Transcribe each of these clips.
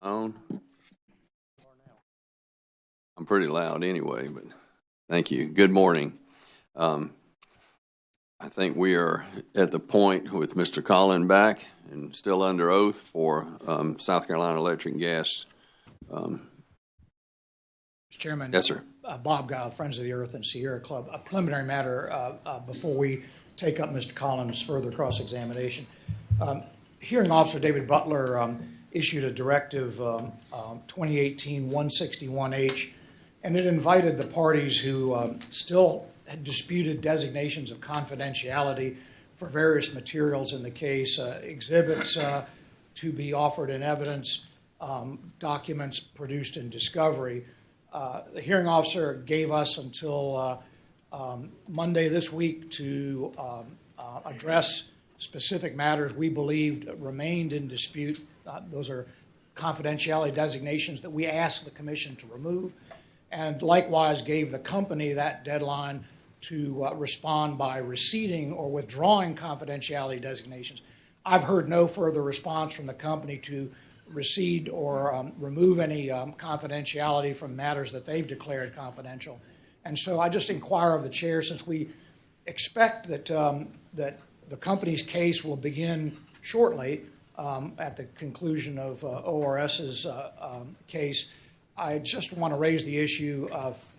On. I'm pretty loud anyway, but thank you. Good morning. I think we are at the point with Mr. Collin back and still under oath for South Carolina Electric and Gas. Mr. Chairman. Yes, sir. Bob Guile, Friends of the Earth and Sierra Club. A preliminary matter before we take up Mr. Collins' further cross-examination. Hearing Officer David Butler issued a directive 2018-161H, and it invited the parties who still had disputed designations of confidentiality for various materials in the case, exhibits to be offered in evidence, documents produced in discovery. The hearing officer gave us until Monday this week to address specific matters we believed remained in dispute. Those are confidentiality designations that we asked the Commission to remove, and likewise gave the company that deadline to respond by receding or withdrawing confidentiality designations. I've heard no further response from the company to recede or remove any confidentiality from matters that they've declared confidential. And so I just inquire of the chair, since we expect that that the company's case will begin shortly at the conclusion of ORS's case, I just want to raise the issue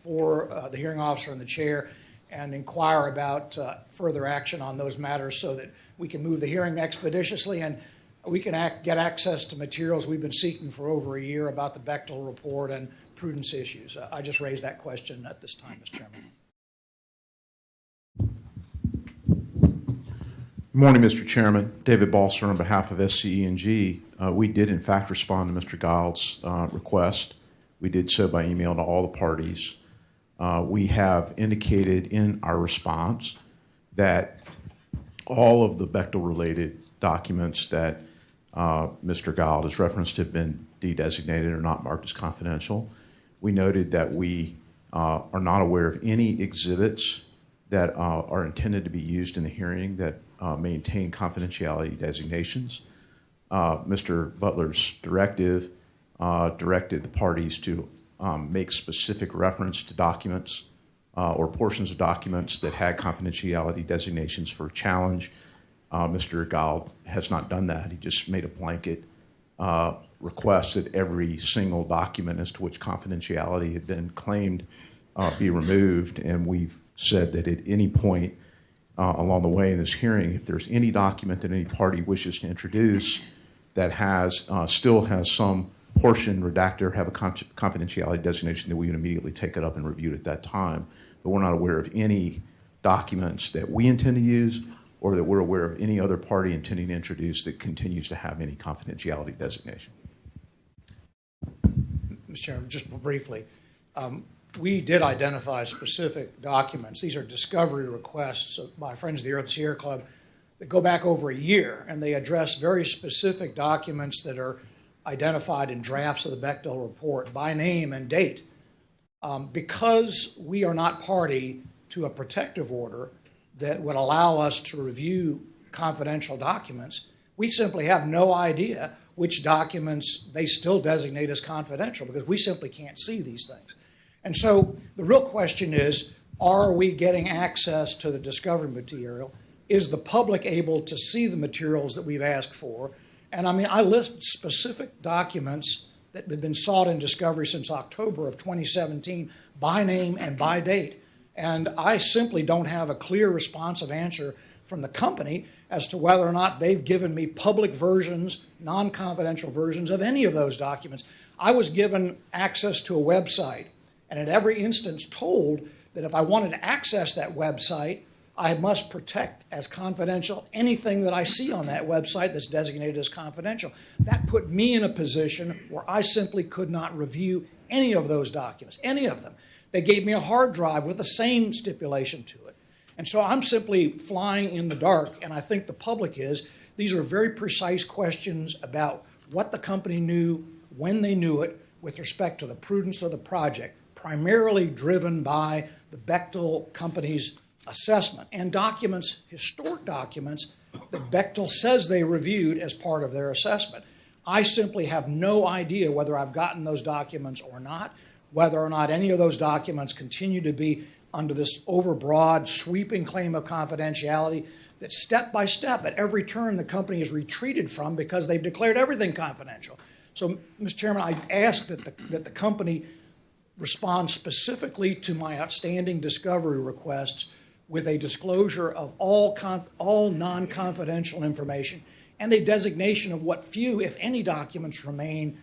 for the hearing officer and the chair and inquire about further action on those matters so that we can move the hearing expeditiously and we can get access to materials we've been seeking for over a year about the Bechtel report and prudence issues. I just raised that question at this time, Mr. Chairman. Good morning, Mr. Chairman. David Balser on behalf of SCE&G. We did, in fact, respond to Mr. Giles' request. We did so by email to all the parties. We have indicated in our response that all of the Bechtel-related documents that Mr. Giles has referenced have been de-designated or not marked as confidential. We noted that we are not aware of any exhibits that are intended to be used in the hearing that maintain confidentiality designations. Mr. Butler's directive directed the parties to make specific reference to documents or portions of documents that had confidentiality designations for challenge. Mr. Giles has not done that. He just made a blanket request that every single document as to which confidentiality had been claimed be removed, and we've said that at any point along the way in this hearing, if there's any document that any party wishes to introduce that has still has some portion redacted or have a confidentiality designation, that we would immediately take it up and review it at that time. But we're not aware of any documents that we intend to use or that we're aware of any other party intending to introduce that continues to have any confidentiality designation. Mr. Chairman, just briefly, we did identify specific documents. These are discovery requests by Friends of the Earth Sierra Club that go back over a year, and they address very specific documents that are identified in drafts of the Bechtel report by name and date. Because we are not party to a protective order that would allow us to review confidential documents, we simply have no idea which documents they still designate as confidential because we simply can't see these things. And so the real question is, are we getting access to the discovery material? Is the public able to see the materials that we've asked for? And I mean, I list specific documents that have been sought in discovery since October of 2017 by name and by date. And I simply don't have a clear responsive answer from the company as to whether or not they've given me public versions, non-confidential versions of any of those documents. I was given access to a website, and at every instance told that if I wanted to access that website, I must protect as confidential anything that I see on that website that's designated as confidential. That put me in a position where I simply could not review any of those documents, any of them. They gave me a hard drive with the same stipulation to it. And so I'm simply flying in the dark, and I think the public is. These are very precise questions about what the company knew, when they knew it, with respect to the prudence of the project, primarily driven by the Bechtel company's assessment and documents, historic documents, that Bechtel says they reviewed as part of their assessment. I simply have no idea whether I've gotten those documents or not, whether or not any of those documents continue to be under this overbroad, sweeping claim of confidentiality that step by step at every turn the company has retreated from because they've declared everything confidential. So, Mr. Chairman, I ask that the company respond specifically to my outstanding discovery requests with a disclosure of all non-confidential information and a designation of what few, if any, documents remain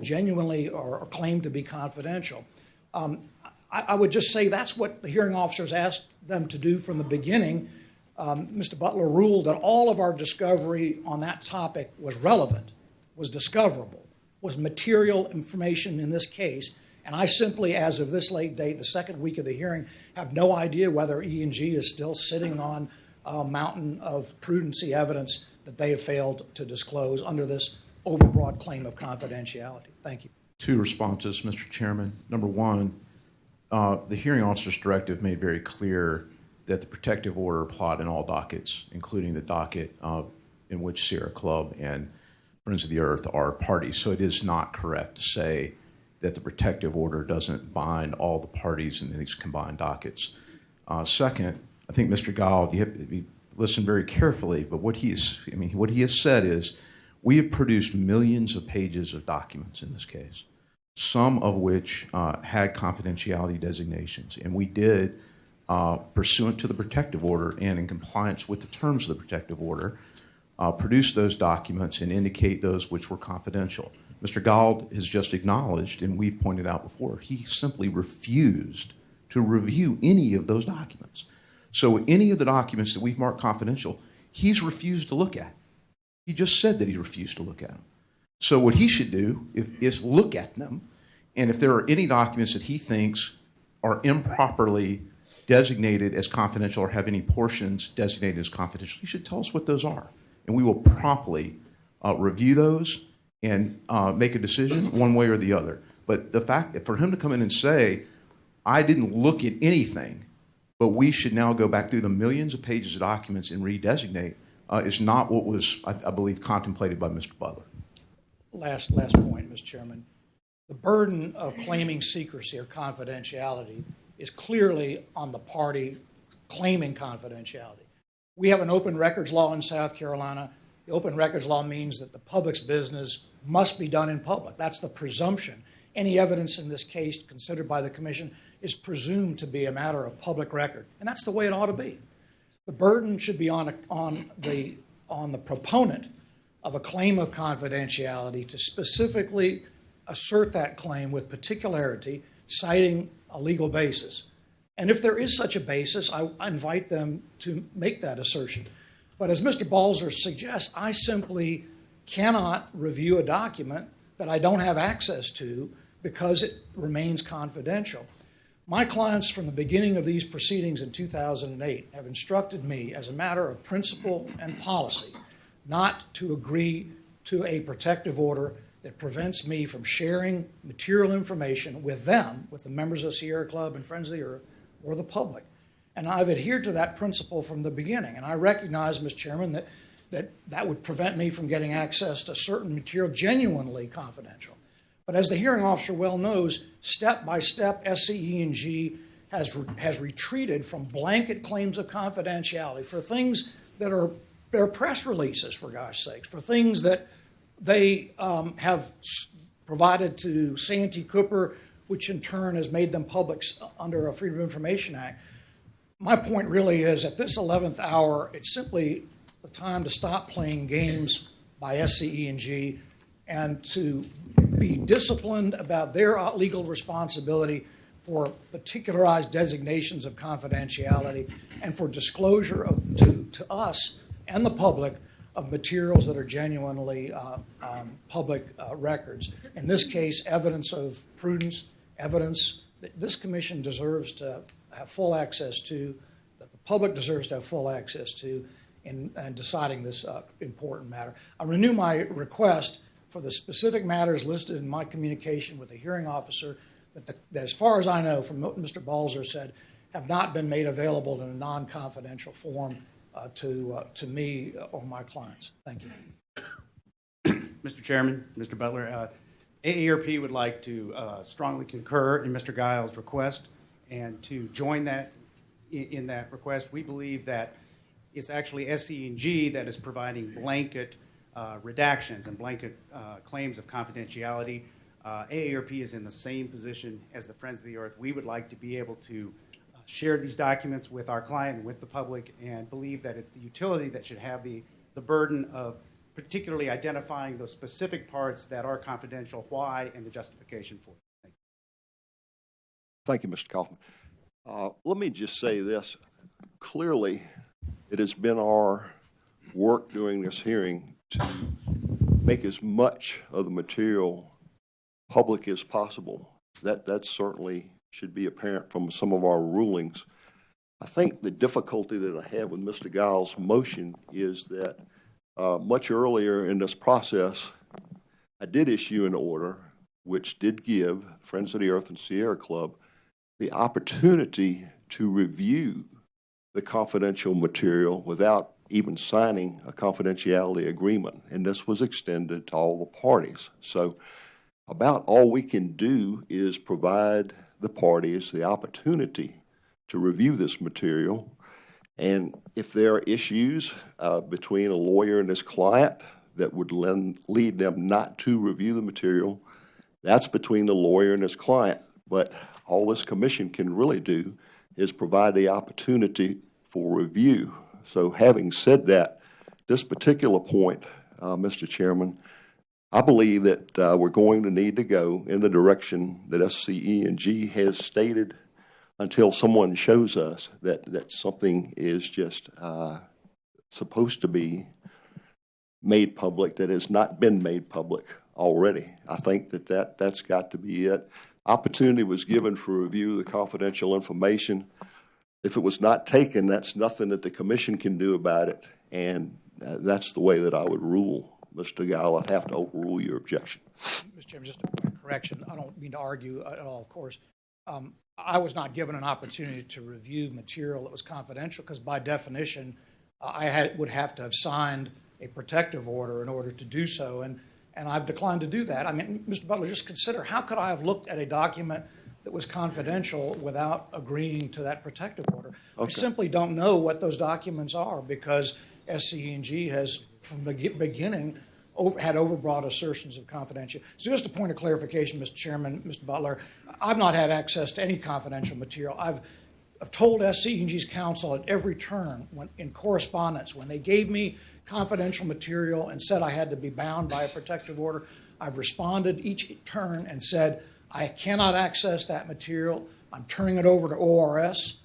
genuinely or claimed to be confidential. I would just say that's what the hearing officers asked them to do from the beginning. Mr. Butler ruled that all of our discovery on that topic was relevant, was discoverable, was material information in this case, and I simply, as of this late date, the second week of the hearing, have no idea whether E&G is still sitting on a mountain of prudency evidence that they have failed to disclose under this overbroad claim of confidentiality. Thank you. Two responses, Mr. Chairman. Number one, the hearing officer's directive made very clear that the protective order applied in all dockets, including the docket in which Sierra Club and Friends of the Earth are parties. So it is not correct to say that the protective order doesn't bind all the parties in these combined dockets. Second, I think Mr. Gould, you have to listen very carefully, but what he has said is we have produced millions of pages of documents in this case, some of which had confidentiality designations, and we did, pursuant to the protective order and in compliance with the terms of the protective order, produce those documents and indicate those which were confidential. Mr. Gould has just acknowledged, and we've pointed out before, he simply refused to review any of those documents. So any of the documents that we've marked confidential, he's refused to look at. He just said that he refused to look at them. So what he should do is look at them, and if there are any documents that he thinks are improperly designated as confidential or have any portions designated as confidential, he should tell us what those are, and we will promptly review those and make a decision one way or the other. But the fact that for him to come in and say, I didn't look at anything, but we should now go back through the millions of pages of documents and redesignate is not what was, I believe, contemplated by Mr. Butler. Last point, Mr. Chairman. The burden of claiming secrecy or confidentiality is clearly on the party claiming confidentiality. We have an open records law in South Carolina. The open records law means that the public's business must be done in public. That's the presumption. Any evidence in this case considered by the Commission is presumed to be a matter of public record, and that's the way it ought to be. The burden should be on the proponent of a claim of confidentiality to specifically assert that claim with particularity, citing a legal basis. And if there is such a basis, I invite them to make that assertion. But as Mr. Balzer suggests, I simply cannot review a document that I don't have access to because it remains confidential. My clients from the beginning of these proceedings in 2008 have instructed me as a matter of principle and policy not to agree to a protective order that prevents me from sharing material information with them, with the members of Sierra Club and Friends of the Earth, or the public. And I've adhered to that principle from the beginning. And I recognize, Mr. Chairman, that would prevent me from getting access to certain material genuinely confidential. But as the hearing officer well knows, step by step, SCE&G has retreated from blanket claims of confidentiality for things that are press releases, for gosh sakes, for things that they have provided to Santee Cooper, which in turn has made them public under a Freedom of Information Act. My point really is, at this 11th hour, it's simply the time to stop playing games by SCE&G and to be disciplined about their legal responsibility for particularized designations of confidentiality and for disclosure to us and the public of materials that are genuinely public records. In this case, evidence of prudence, evidence that this commission deserves to have full access to, that the public deserves to have full access to in deciding this important matter. I renew my request for the specific matters listed in my communication with the hearing officer that as far as I know from what Mr. Balzer said, have not been made available in a non-confidential form to me or my clients. Thank you. Mr. Chairman, Mr. Butler, AARP would like to strongly concur in Mr. Giles' request, and to join that in that request. We believe that it's actually SC&G that is providing blanket redactions and blanket claims of confidentiality. AARP is in the same position as the Friends of the Earth. We would like to be able to share these documents with our client and with the public, and believe that it's the utility that should have the burden of particularly identifying those specific parts that are confidential, why, and the justification for it. Thank you, Mr. Kaufman. Let me just say this. Clearly, it has been our work during this hearing to make as much of the material public as possible. That certainly should be apparent from some of our rulings. I think the difficulty that I have with Mr. Giles' motion is that much earlier in this process, I did issue an order which did give Friends of the Earth and Sierra Club the opportunity to review the confidential material without even signing a confidentiality agreement, and this was extended to all the parties. So about all we can do is provide the parties the opportunity to review this material, and if there are issues between a lawyer and his client that would lead them not to review the material, that's between the lawyer and his client. But all this commission can really do is provide the opportunity for review. So having said that, this particular point, Mr. Chairman, I believe that we're going to need to go in the direction that SCE&G has stated until someone shows us that something is just supposed to be made public that has not been made public already. I think that's got to be it. Opportunity was given for review of the confidential information. If it was not taken, that's nothing that the commission can do about it, and that's the way that I would rule. Mr. Gall, I'd have to overrule your objection. Mr. Chairman, just a correction. I don't mean to argue at all, of course. I was not given an opportunity to review material that was confidential because, by definition, I would have to have signed a protective order in order to do so, and I've declined to do that. I mean, Mr. Butler, just consider, how could I have looked at a document that was confidential without agreeing to that protective order? Okay. I simply don't know what those documents are because SCE&G has, from the beginning, had overbroad assertions of confidentiality. So just a point of clarification, Mr. Chairman, Mr. Butler, I've not had access to any confidential material. I've told SCE&G's counsel at every turn in correspondence, when they gave me confidential material and said I had to be bound by a protective order, I've responded each turn and said, I cannot access that material. I'm turning it over to ORS.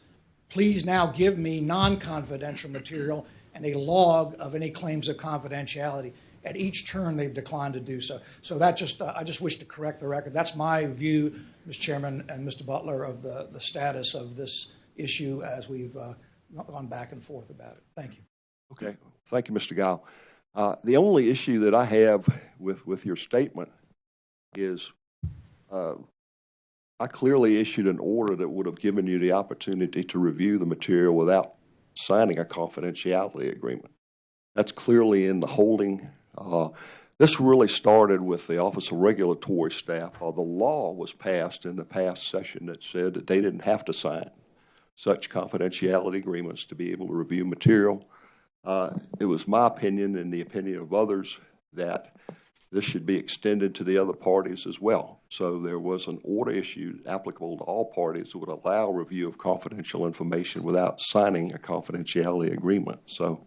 Please now give me non-confidential material and a log of any claims of confidentiality. At each turn, they've declined to do so. So that I just wish to correct the record. That's my view, Mr. Chairman and Mr. Butler, of the status of this issue as we've gone back and forth about it. Thank you. Okay. Thank you, Mr. Gall. The only issue that I have with your statement is I clearly issued an order that would have given you the opportunity to review the material without signing a confidentiality agreement. That's clearly in the holding. This really started with the Office of Regulatory Staff. The law was passed in the past session that said that they didn't have to sign such confidentiality agreements to be able to review material. It was my opinion and the opinion of others that this should be extended to the other parties as well. So there was an order issued applicable to all parties that would allow review of confidential information without signing a confidentiality agreement. So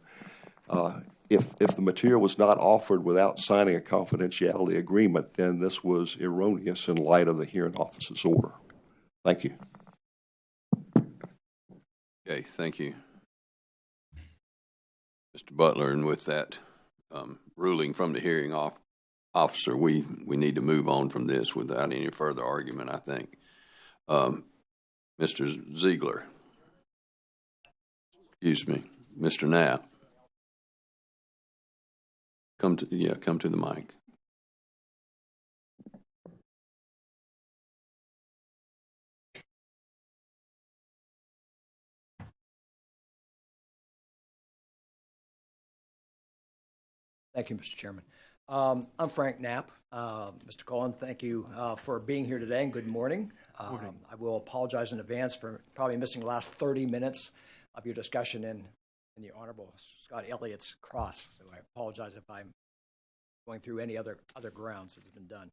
if the material was not offered without signing a confidentiality agreement, then this was erroneous in light of the hearing officer's order. Thank you. Okay, thank you, Mr. Butler. And with that ruling from the hearing officer, we need to move on from this without any further argument, I think. Mr. Ziegler. Excuse me. Mr. Knapp. Come to the mic. Thank you, Mr. Chairman. I'm Frank Knapp. Mr. Cullen, thank you for being here today, and good morning. I will apologize in advance for probably missing the last 30 minutes of your discussion in the Honorable Scott Elliott's cross, so I apologize if I'm going through any other grounds that have been done.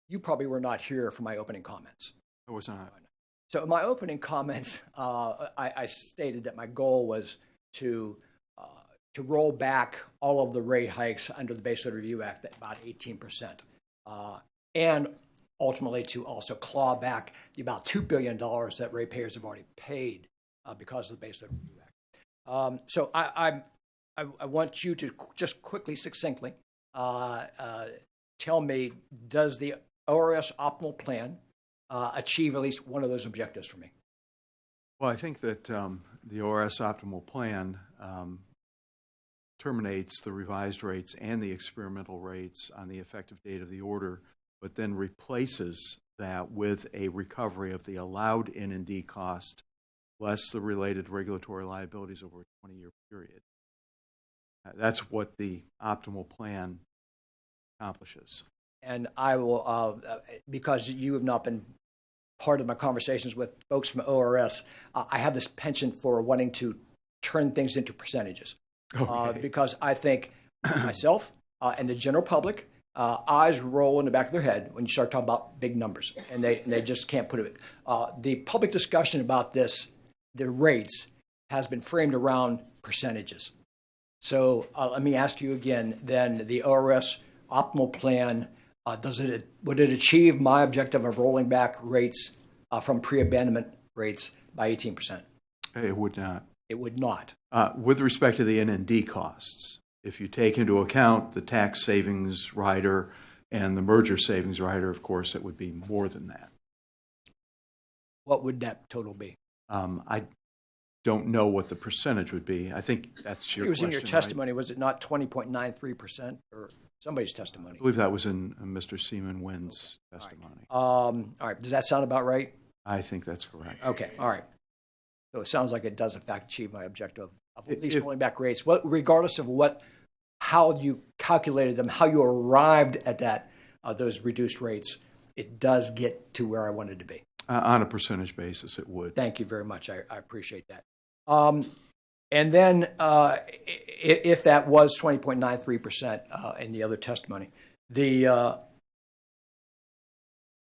You probably were not here for my opening comments. I was not. So in my opening comments, I stated that my goal was to roll back all of the rate hikes under the Base Rate Review Act at about 18%, and ultimately to also claw back the about $2 billion that ratepayers have already paid because of the Base Rate Review Act. So I want you to just quickly, succinctly tell me, does the ORS optimal plan achieve at least one of those objectives for me? Well, I think that the ORS optimal plan terminates the revised rates and the experimental rates on the effective date of the order, but then replaces that with a recovery of the allowed N&D cost less the related regulatory liabilities over a 20-year period. That's what the optimal plan accomplishes. And I will, because you have not been part of my conversations with folks from ORS, I have this penchant for wanting to turn things into percentages. Okay. Because I think myself and the general public, eyes roll in the back of their head when you start talking about big numbers, and they just can't put it. The public discussion about this, the rates, has been framed around percentages. So let me ask you again, then, the ORS optimal plan, would it achieve my objective of rolling back rates from pre-abandonment rates by 18%? It would not. It would not. With respect to the N&D costs, if you take into account the tax savings rider and the merger savings rider, of course, it would be more than that. What would that total be? I don't know what the percentage would be. I think that's your question. It was in your right? testimony. Was it not 20.93% or somebody's testimony? I believe that was in Mr. Seaman Wynn's testimony. All right. Does that sound about right? I think that's correct. Okay. All right. So it sounds like it does, in fact, achieve my objective of at least rolling back rates, regardless of how you calculated them, how you arrived at those reduced rates. It does get to where I wanted to be. On a percentage basis, it would. Thank you very much. I appreciate that. And then if that was 20.93% in the other testimony,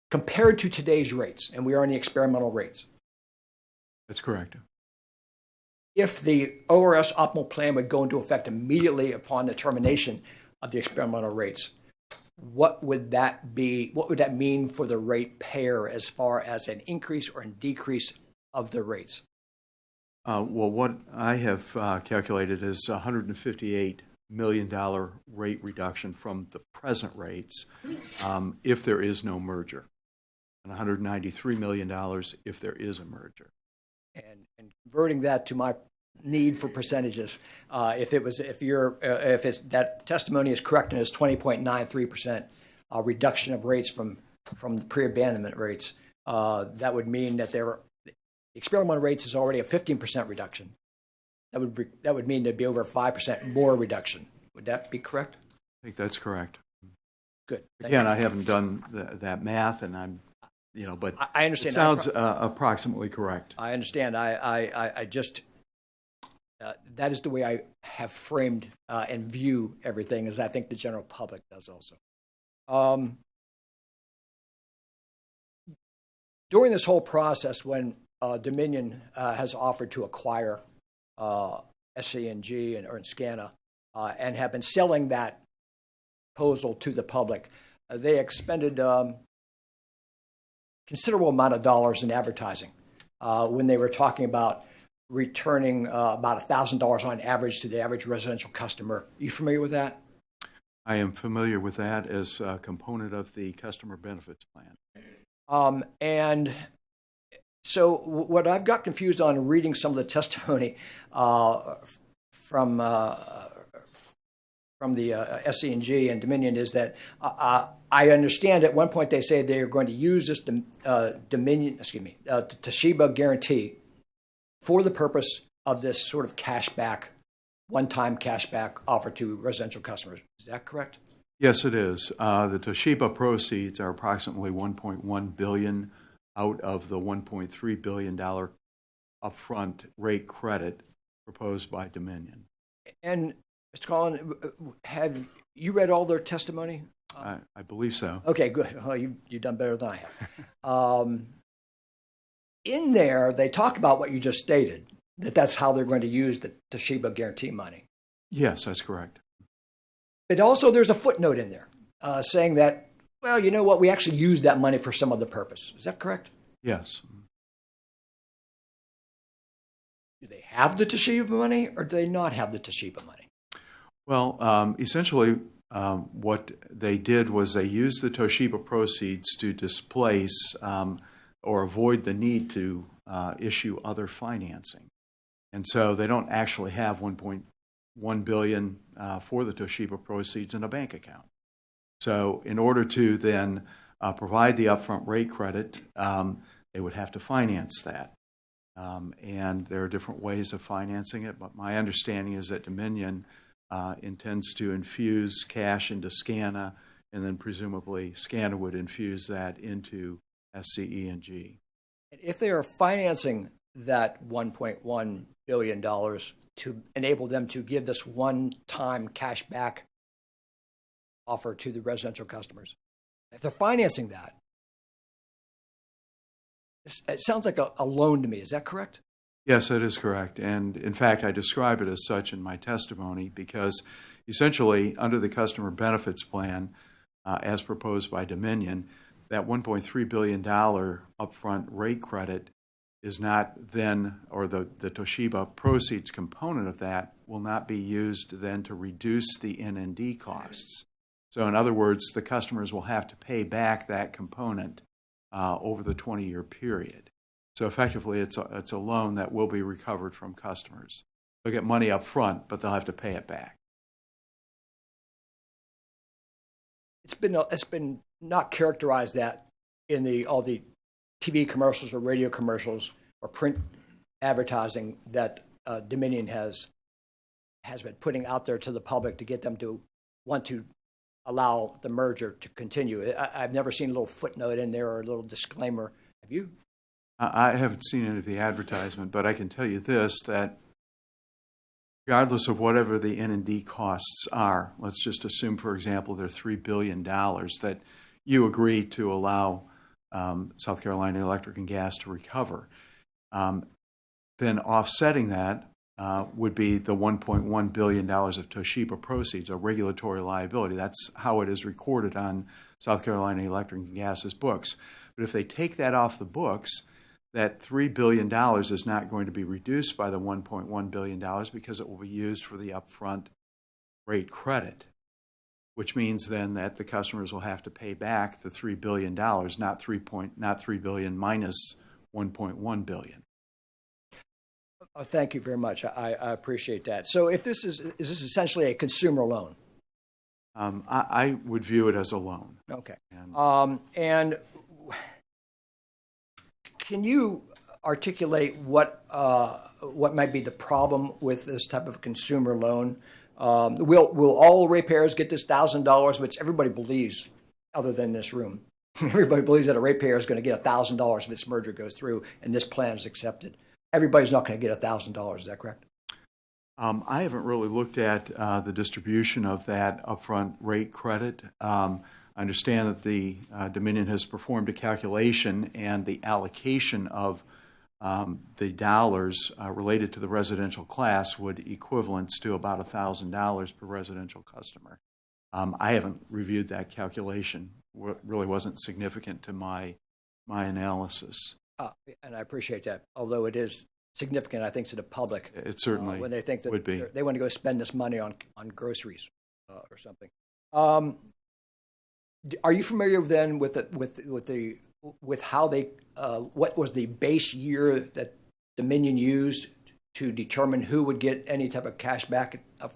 compared to today's rates, and we are in the experimental rates, That's correct. if the ORS optimal plan would go into effect immediately upon the termination of the experimental rates, what would that be? What would that mean for the rate payer as far as an increase or a decrease of the rates? Well, what I have calculated is $158 million rate reduction from the present rates if there is no merger, and $193 million if there is a merger. And converting that to my need for percentages, if that testimony is correct and it's 20.93% reduction of rates from the pre-abandonment rates, that would mean that the experimental rates is already a 15% reduction. That would mean there'd be over 5% more reduction. Would that be correct? I think that's correct. Good. Again, I haven't done that math, and but I understand. It sounds approximately correct. I understand. I just that is the way I have framed and view everything, as I think the general public does also. During this whole process, when Dominion has offered to acquire SCNG or Scana and have been selling that proposal to the public, they expended considerable amount of dollars in advertising when they were talking about returning about $1,000 on average to the average residential customer. Are you familiar with that? I am familiar with that as a component of the customer benefits plan. And so what I've got confused on reading some of the testimony from the SCNG and Dominion is that I understand at one point they say they are going to use this Toshiba guarantee for the purpose of this sort of cashback one-time cashback offer to residential customers. Is that correct? Yes, it is. The Toshiba proceeds are approximately $1.1 billion out of the $1.3 billion upfront rate credit proposed by Dominion. And Mr. Collin, have you read all their testimony? I believe so. Okay, good. Well, you've done better than I have. In there, they talk about what you just stated, that's how they're going to use the Toshiba guarantee money. Yes, that's correct. But also there's a footnote in there saying that, well, you know what, we actually used that money for some other purpose. Is that correct? Yes. Do they have the Toshiba money or do they not have the Toshiba money? Well, essentially, what they did was they used the Toshiba proceeds to displace or avoid the need to issue other financing. And so they don't actually have $1.1 billion for the Toshiba proceeds in a bank account. So in order to then provide the upfront rate credit, they would have to finance that. And there are different ways of financing it, but my understanding is that Dominion intends to infuse cash into SCANA, and then presumably SCANA would infuse that into SCE&G. If they are financing that $1.1 billion to enable them to give this one-time cash back offer to the residential customers, if they're financing that, it sounds like a loan to me. Is that correct? Yes, that is correct. And in fact, I describe it as such in my testimony because essentially under the customer benefits plan as proposed by Dominion, that $1.3 billion upfront rate credit is not then, or the Toshiba proceeds component of that will not be used then to reduce the NND costs. So in other words, the customers will have to pay back that component over the 20-year period. So effectively, it's a loan that will be recovered from customers. They'll get money up front, but they'll have to pay it back. It's been not characterized that in all the TV commercials or radio commercials or print advertising that Dominion has been putting out there to the public to get them to want to allow the merger to continue. I've never seen a little footnote in there or a little disclaimer. Have you? I haven't seen any of the advertisement, but I can tell you this, that regardless of whatever the N&D costs are, let's just assume, for example, they're $3 billion, that you agree to allow South Carolina Electric and Gas to recover. Then offsetting that would be the $1.1 billion of Toshiba proceeds, a regulatory liability. That's how it is recorded on South Carolina Electric and Gas's books. But if they take that off the books, that $3 billion is not going to be reduced by the $1.1 billion because it will be used for the upfront rate credit, which means then that the customers will have to pay back the $3 billion, not $3 billion minus $1.1 billion. Thank you very much. I appreciate that. So if this is this essentially a consumer loan? I would view it as a loan. Okay. And can you articulate what might be the problem with this type of consumer loan? Will all ratepayers get this $1,000, which everybody believes, other than this room? Everybody believes that a ratepayer is going to get $1,000 if this merger goes through and this plan is accepted. Everybody's not going to get $1,000. Is that correct? I haven't really looked at the distribution of that upfront rate credit. I understand that the Dominion has performed a calculation, and the allocation of the dollars related to the residential class would equivalence to about $1,000 per residential customer. I haven't reviewed that calculation. It really wasn't significant to my analysis. And I appreciate that, although it is significant, I think, to the public. It certainly when they think that would be. They want to go spend this money on groceries or something. Are you familiar then with how they what was the base year that Dominion used to determine who would get any type of cash back up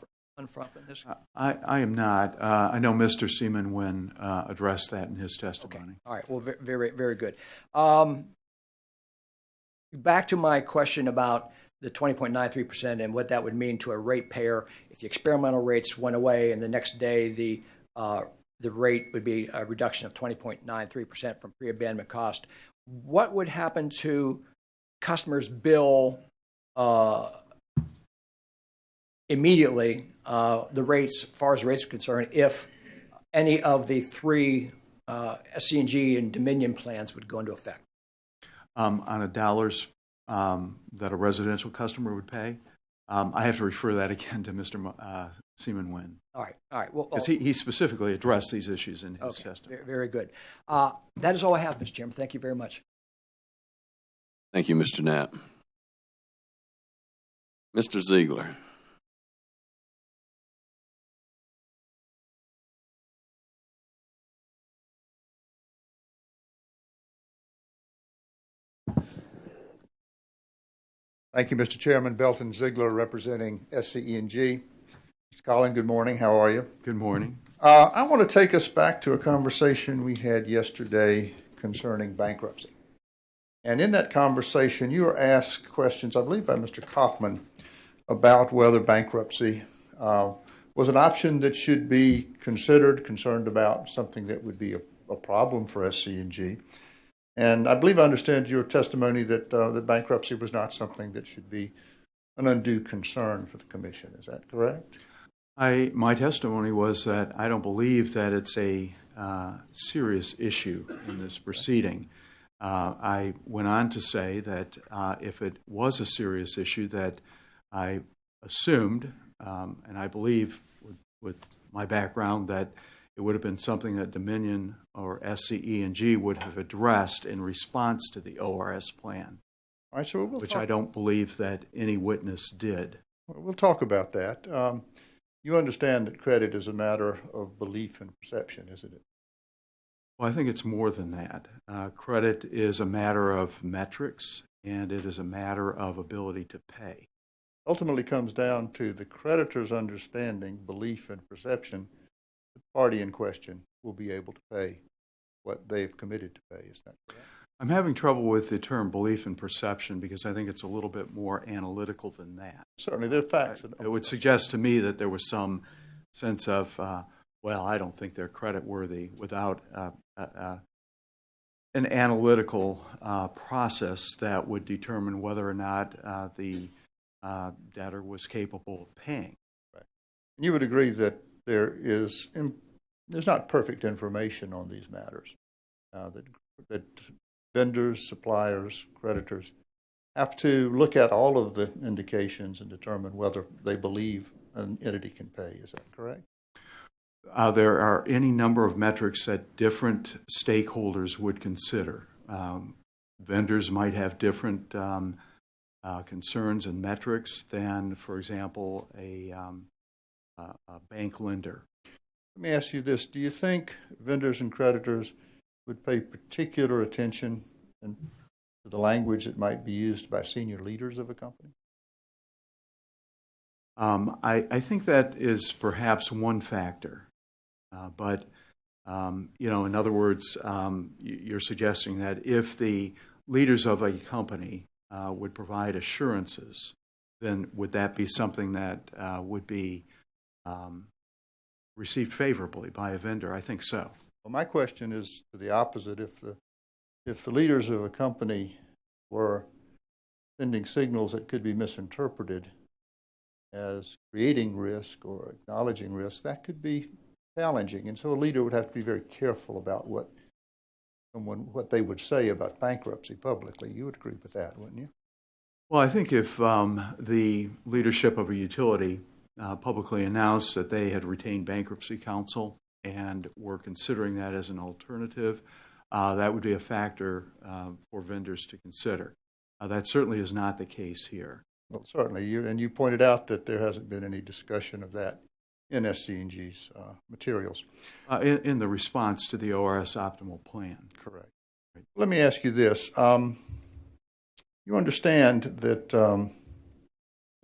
front in this? I am not. I know Mr. Seaman addressed that in his testimony. Okay. All right. Well, very, very good. Back to my question about the 20.93% and what that would mean to a ratepayer if the experimental rates went away and the next day the rate would be a reduction of 20.93% from pre-abandonment cost. What would happen to customers' bill immediately, the rates, as far as rates are concerned, if any of the three SC&G and Dominion plans would go into effect? On a dollars that a residential customer would pay, I have to refer that again to Mr. Seaman Wynn. All right. Well, because he specifically addressed these issues in his okay, testimony. very good. That is all I have, Mr. Chairman. Thank you very much. Thank you, Mr. Knapp. Mr. Ziegler. Thank you, Mr. Chairman. Belton Ziegler representing SCE&G. Mr. Collin, good morning. How are you? Good morning. I want to take us back to a conversation we had yesterday concerning bankruptcy. And in that conversation, you were asked questions, I believe by Mr. Kaufman, about whether bankruptcy was an option that should be considered, concerned about something that would be a problem for SCE&G. And I believe I understand your testimony that that bankruptcy was not something that should be an undue concern for the Commission. Is that correct? My testimony was that I don't believe that it's a serious issue in this proceeding. I went on to say that if it was a serious issue, that I assumed, and I believe with my background, that it would have been something that Dominion or SCE&G would have addressed in response to the ORS plan, All right, so which I don't believe that any witness did. We'll talk about that. You understand that credit is a matter of belief and perception, isn't it? Well, I think it's more than that. Credit is a matter of metrics, and it is a matter of ability to pay. Ultimately comes down to the creditor's understanding, belief, and perception. The party in question will be able to pay what they've committed to pay. Is that correct? I'm having trouble with the term belief and perception because I think it's a little bit more analytical than that. Certainly, there are facts. It would suggest to me that there was some sense of, well, I don't think they're creditworthy without an analytical process that would determine whether or not the debtor was capable of paying. Right. You would agree that there's not perfect information on these matters, that vendors, suppliers, creditors have to look at all of the indications and determine whether they believe an entity can pay. Is that correct? There are any number of metrics that different stakeholders would consider. Vendors might have different concerns and metrics than, for example, a bank lender. Let me ask you this. Do you think vendors and creditors would pay particular attention to the language that might be used by senior leaders of a company? I think that is perhaps one factor. But, in other words, you're suggesting that if the leaders of a company would provide assurances, then would that be something that would be received favorably by a vendor? I think so. Well, my question is to the opposite. If the leaders of a company were sending signals that could be misinterpreted as creating risk or acknowledging risk, that could be challenging. And so a leader would have to be very careful about what they would say about bankruptcy publicly. You would agree with that, wouldn't you? Well, I think if the leadership of a utility publicly announced that they had retained bankruptcy counsel and were considering that as an alternative, that would be a factor for vendors to consider. That certainly is not the case here. Well, certainly. You pointed out that there hasn't been any discussion of that in SC&G's materials. In the response to the ORS optimal plan. Correct. Right. Let me ask you this. You understand that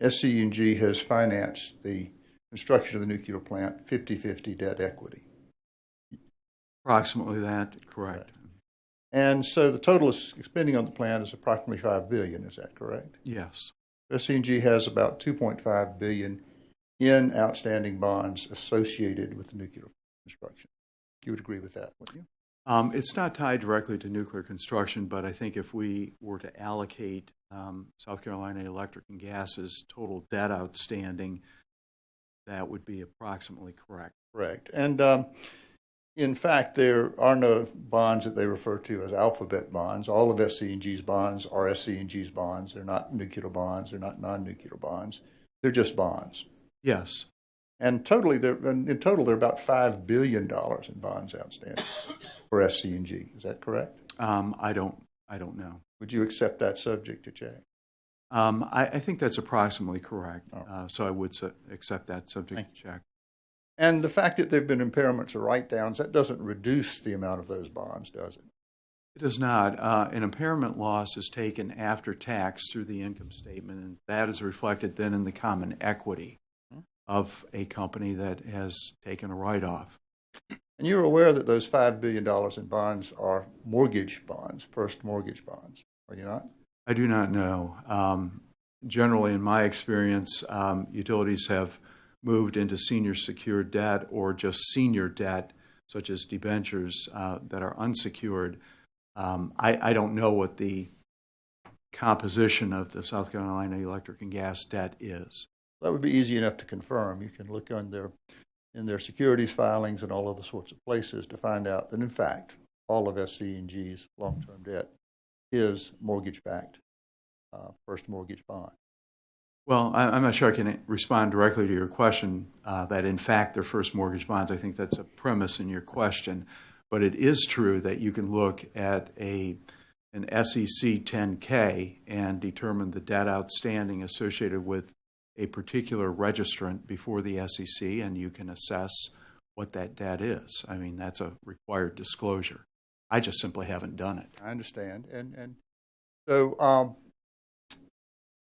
SC&G has financed the construction of the nuclear plant 50-50 debt equity. Approximately that, correct. Right. And so the total spending on the plant is approximately $5 billion. Is that correct? Yes. SC&G has about $2.5 billion in outstanding bonds associated with nuclear construction. You would agree with that, wouldn't you? It's not tied directly to nuclear construction, but I think if we were to allocate South Carolina Electric and Gas's total debt outstanding, that would be approximately correct. Correct. And in fact, there are no bonds that they refer to as alphabet bonds. All of SC&G's bonds are SC&G's bonds. They're not nuclear bonds. They're not non-nuclear bonds. They're just bonds. Yes. And in total, there are about $5 billion in bonds outstanding for SC&G. Is that correct? I don't know. Would you accept that subject to check? I think that's approximately correct. Oh. So I would accept that subject to check. And the fact that there have been impairments or write-downs, that doesn't reduce the amount of those bonds, does it? It does not. An impairment loss is taken after tax through the income statement, and that is reflected then in the common equity of a company that has taken a write-off. And you're aware that those $5 billion in bonds are mortgage bonds, first mortgage bonds, are you not? I do not know. Generally, in my experience, utilities have moved into senior secured debt or just senior debt, such as debentures that are unsecured. I don't know what the composition of the South Carolina Electric and Gas debt is. That would be easy enough to confirm. You can look in their securities filings and all other sorts of places to find out that, in fact, all of SC&G's long-term debt is mortgage-backed, first mortgage bond. Well, I'm not sure I can respond directly to your question that, in fact, they're first mortgage bonds. I think that's a premise in your question. But it is true that you can look at an SEC 10K and determine the debt outstanding associated with a particular registrant before the SEC, and you can assess what that debt is. I mean, that's a required disclosure. I just simply haven't done it. I understand. And so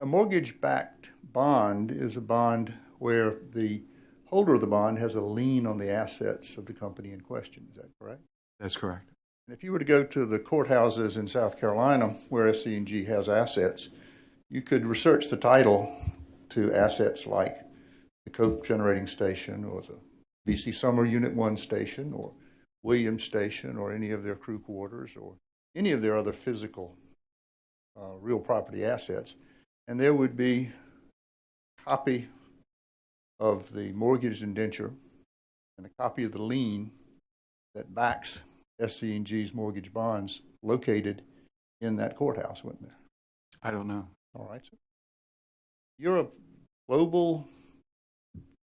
a mortgage-backed bond is a bond where the holder of the bond has a lien on the assets of the company in question. Is that correct? That's correct. And if you were to go to the courthouses in South Carolina where SC&G has assets, you could research the title to assets like the Coke Generating Station or the VC Summer Unit 1 station or Williams Station or any of their crew quarters or any of their other physical real property assets. And there would be a copy of the mortgage indenture and a copy of the lien that backs SC&G's mortgage bonds located in that courthouse, wouldn't there? I don't know. All right. So you're a global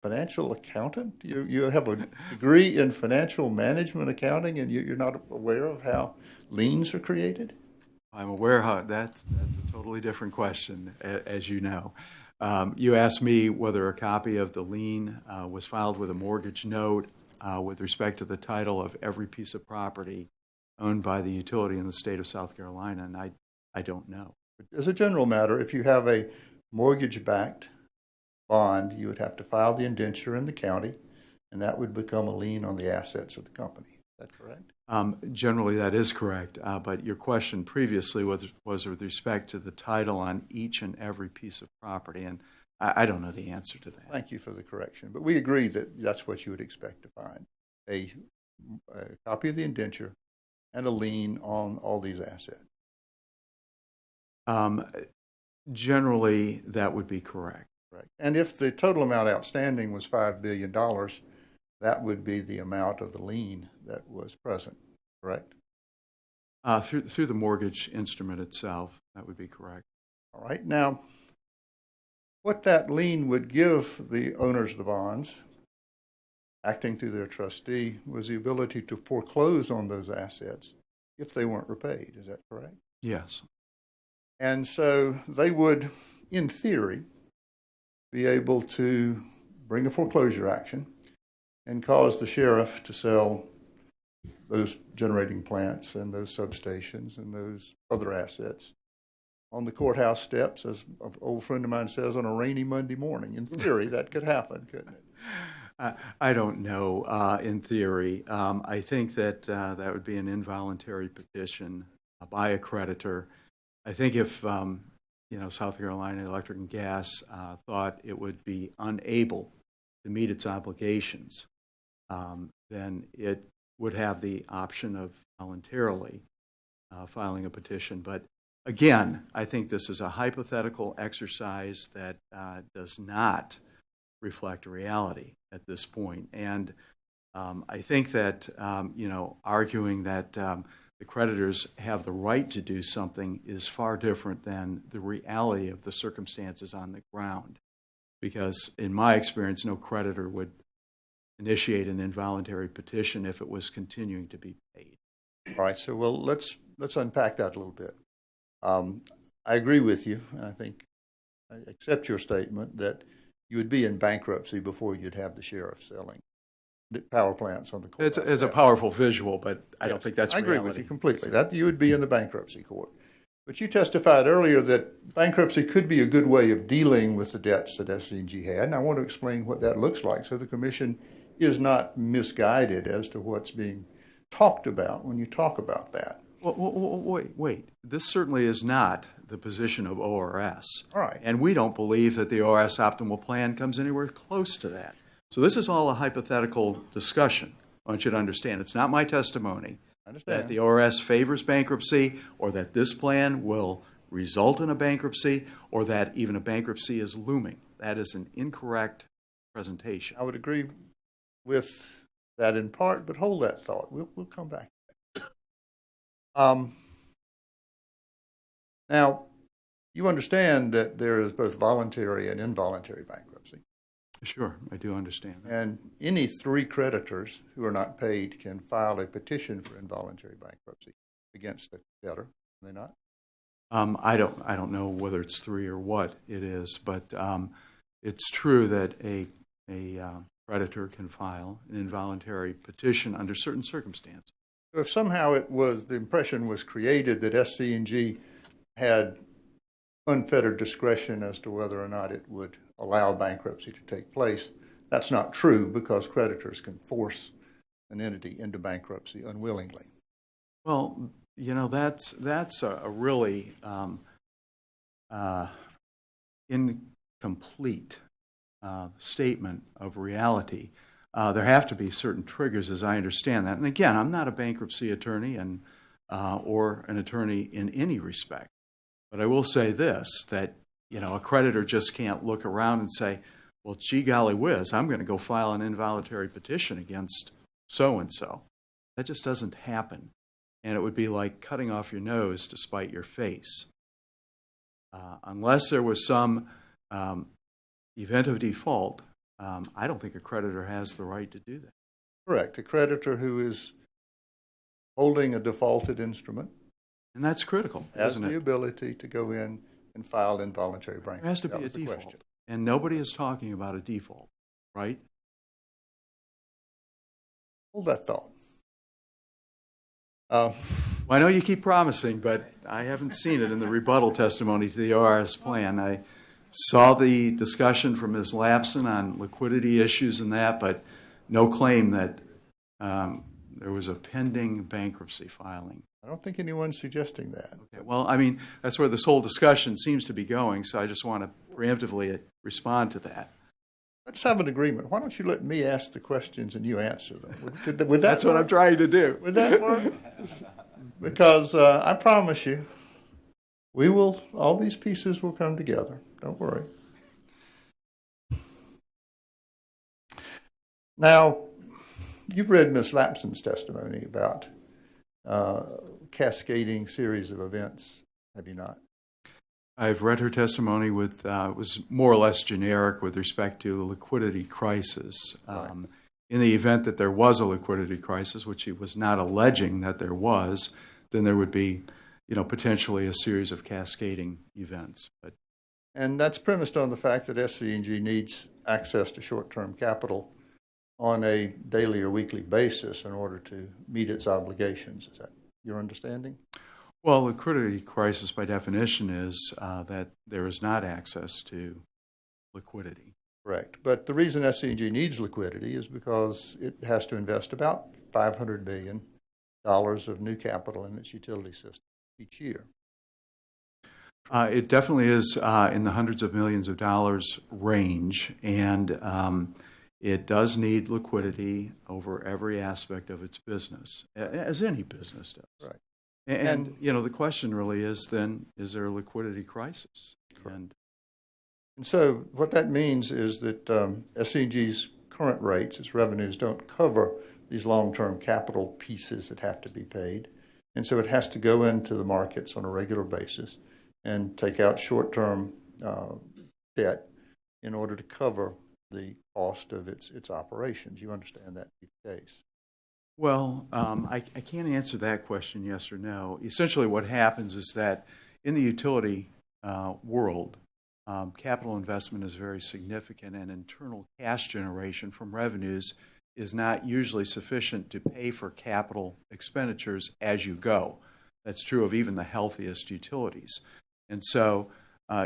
financial accountant? You have a degree in financial management accounting, and you're not aware of how liens are created? I'm aware how that's a totally different question, as you know. You asked me whether a copy of the lien was filed with a mortgage note with respect to the title of every piece of property owned by the utility in the state of South Carolina, and I don't know. As a general matter, if you have a mortgage-backed bond, you would have to file the indenture in the county, and that would become a lien on the assets of the company. Is that correct? Generally, that is correct. But your question previously was with respect to the title on each and every piece of property, and I don't know the answer to that. Thank you for the correction. But we agree that that's what you would expect to find, a copy of the indenture and a lien on all these assets. Generally, that would be correct. Right. And if the total amount outstanding was $5 billion, that would be the amount of the lien that was present, correct? Through the mortgage instrument itself, that would be correct. All right. Now, what that lien would give the owners of the bonds, acting through their trustee, was the ability to foreclose on those assets if they weren't repaid. Is that correct? Yes. And so they would, in theory, be able to bring a foreclosure action and cause the sheriff to sell those generating plants and those substations and those other assets on the courthouse steps, as an old friend of mine says, on a rainy Monday morning. In theory, that could happen, couldn't it? I don't know. In theory, I think that that would be an involuntary petition by a creditor. I think if South Carolina Electric and Gas thought it would be unable to meet its obligations, then it would have the option of voluntarily filing a petition. But again, I think this is a hypothetical exercise that does not reflect reality at this point. And I think that, arguing that the creditors have the right to do something is far different than the reality of the circumstances on the ground. Because in my experience, no creditor would initiate an involuntary petition if it was continuing to be paid. All right, so let's unpack that a little bit. I agree with you, and I think I accept your statement that you would be in bankruptcy before you'd have the sheriff selling the power plants on the court. It's a powerful visual, but I don't think that's reality. I agree with you completely. That you would be in the bankruptcy court. But you testified earlier that bankruptcy could be a good way of dealing with the debts that SC&G had, and I want to explain what that looks like so the Commission is not misguided as to what's being talked about when you talk about that. Well, wait. This certainly is not the position of ORS. All right. And we don't believe that the ORS optimal plan comes anywhere close to that. So this is all a hypothetical discussion. I want you to understand. It's not my testimony that the ORS favors bankruptcy or that this plan will result in a bankruptcy or that even a bankruptcy is looming. That is an incorrect presentation. I would agree with that in part, but hold that thought. We'll come back to that. Now, you understand that there is both voluntary and involuntary bankruptcy. Sure, I do understand that. And any three creditors who are not paid can file a petition for involuntary bankruptcy against the debtor, can they not? I don't know whether it's three or what it is, but it's true that a creditor can file an involuntary petition under certain circumstances. If somehow the impression was created that SC&G had unfettered discretion as to whether or not it would allow bankruptcy to take place, that's not true because creditors can force an entity into bankruptcy unwillingly. Well, that's a really incomplete statement of reality. There have to be certain triggers, as I understand that. And again, I'm not a bankruptcy attorney and or an attorney in any respect. But I will say this, that a creditor just can't look around and say, well, gee golly whiz, I'm going to go file an involuntary petition against so-and-so. That just doesn't happen. And it would be like cutting off your nose to spite your face. Unless there was some event of default, I don't think a creditor has the right to do that. Correct. A creditor who is holding a defaulted instrument. And that's critical, has isn't it? the ability to go in and file involuntary bankruptcy. There has to be a default. Question. And nobody is talking about a default, right? Hold that thought. Well, I know you keep promising, but I haven't seen it in the rebuttal testimony to the ORS plan. I saw the discussion from Ms. Lapson on liquidity issues and that, but no claim that there was a pending bankruptcy filing. I don't think anyone's suggesting that. Okay. Well, I mean, that's where this whole discussion seems to be going, so I just want to preemptively respond to that. Let's have an agreement. Why don't you let me ask the questions and you answer them? Would that That's what I'm trying to do. Would that work? Because I promise you, all these pieces will come together. Don't worry. Now, you've read Ms. Lapson's testimony about cascading series of events, have you not? I've read her testimony it was more or less generic with respect to a liquidity crisis. Right. In the event that there was a liquidity crisis, which he was not alleging that there was, then there would be, potentially a series of cascading events. And that's premised on the fact that SC&G needs access to short-term capital on a daily or weekly basis in order to meet its obligations. Is that your understanding? Well, liquidity crisis by definition is that there is not access to liquidity. Correct. But the reason SC&G needs liquidity is because it has to invest about $500 billion of new capital in its utility system each year. It definitely is in the hundreds of millions of dollars range, and it does need liquidity over every aspect of its business, as any business does. Right. And you know, the question really is then, is there a liquidity crisis? And so what that means is that SC&G's current rates, its revenues, don't cover these long-term capital pieces that have to be paid. And so it has to go into the markets on a regular basis and take out short-term debt in order to cover the cost of its operations. You understand that to be the case? well, I can't answer that question yes or no. Essentially what happens is that in the utility world, capital investment is very significant, and internal cash generation from revenues is not usually sufficient to pay for capital expenditures as you go. That's true of even the healthiest utilities. And so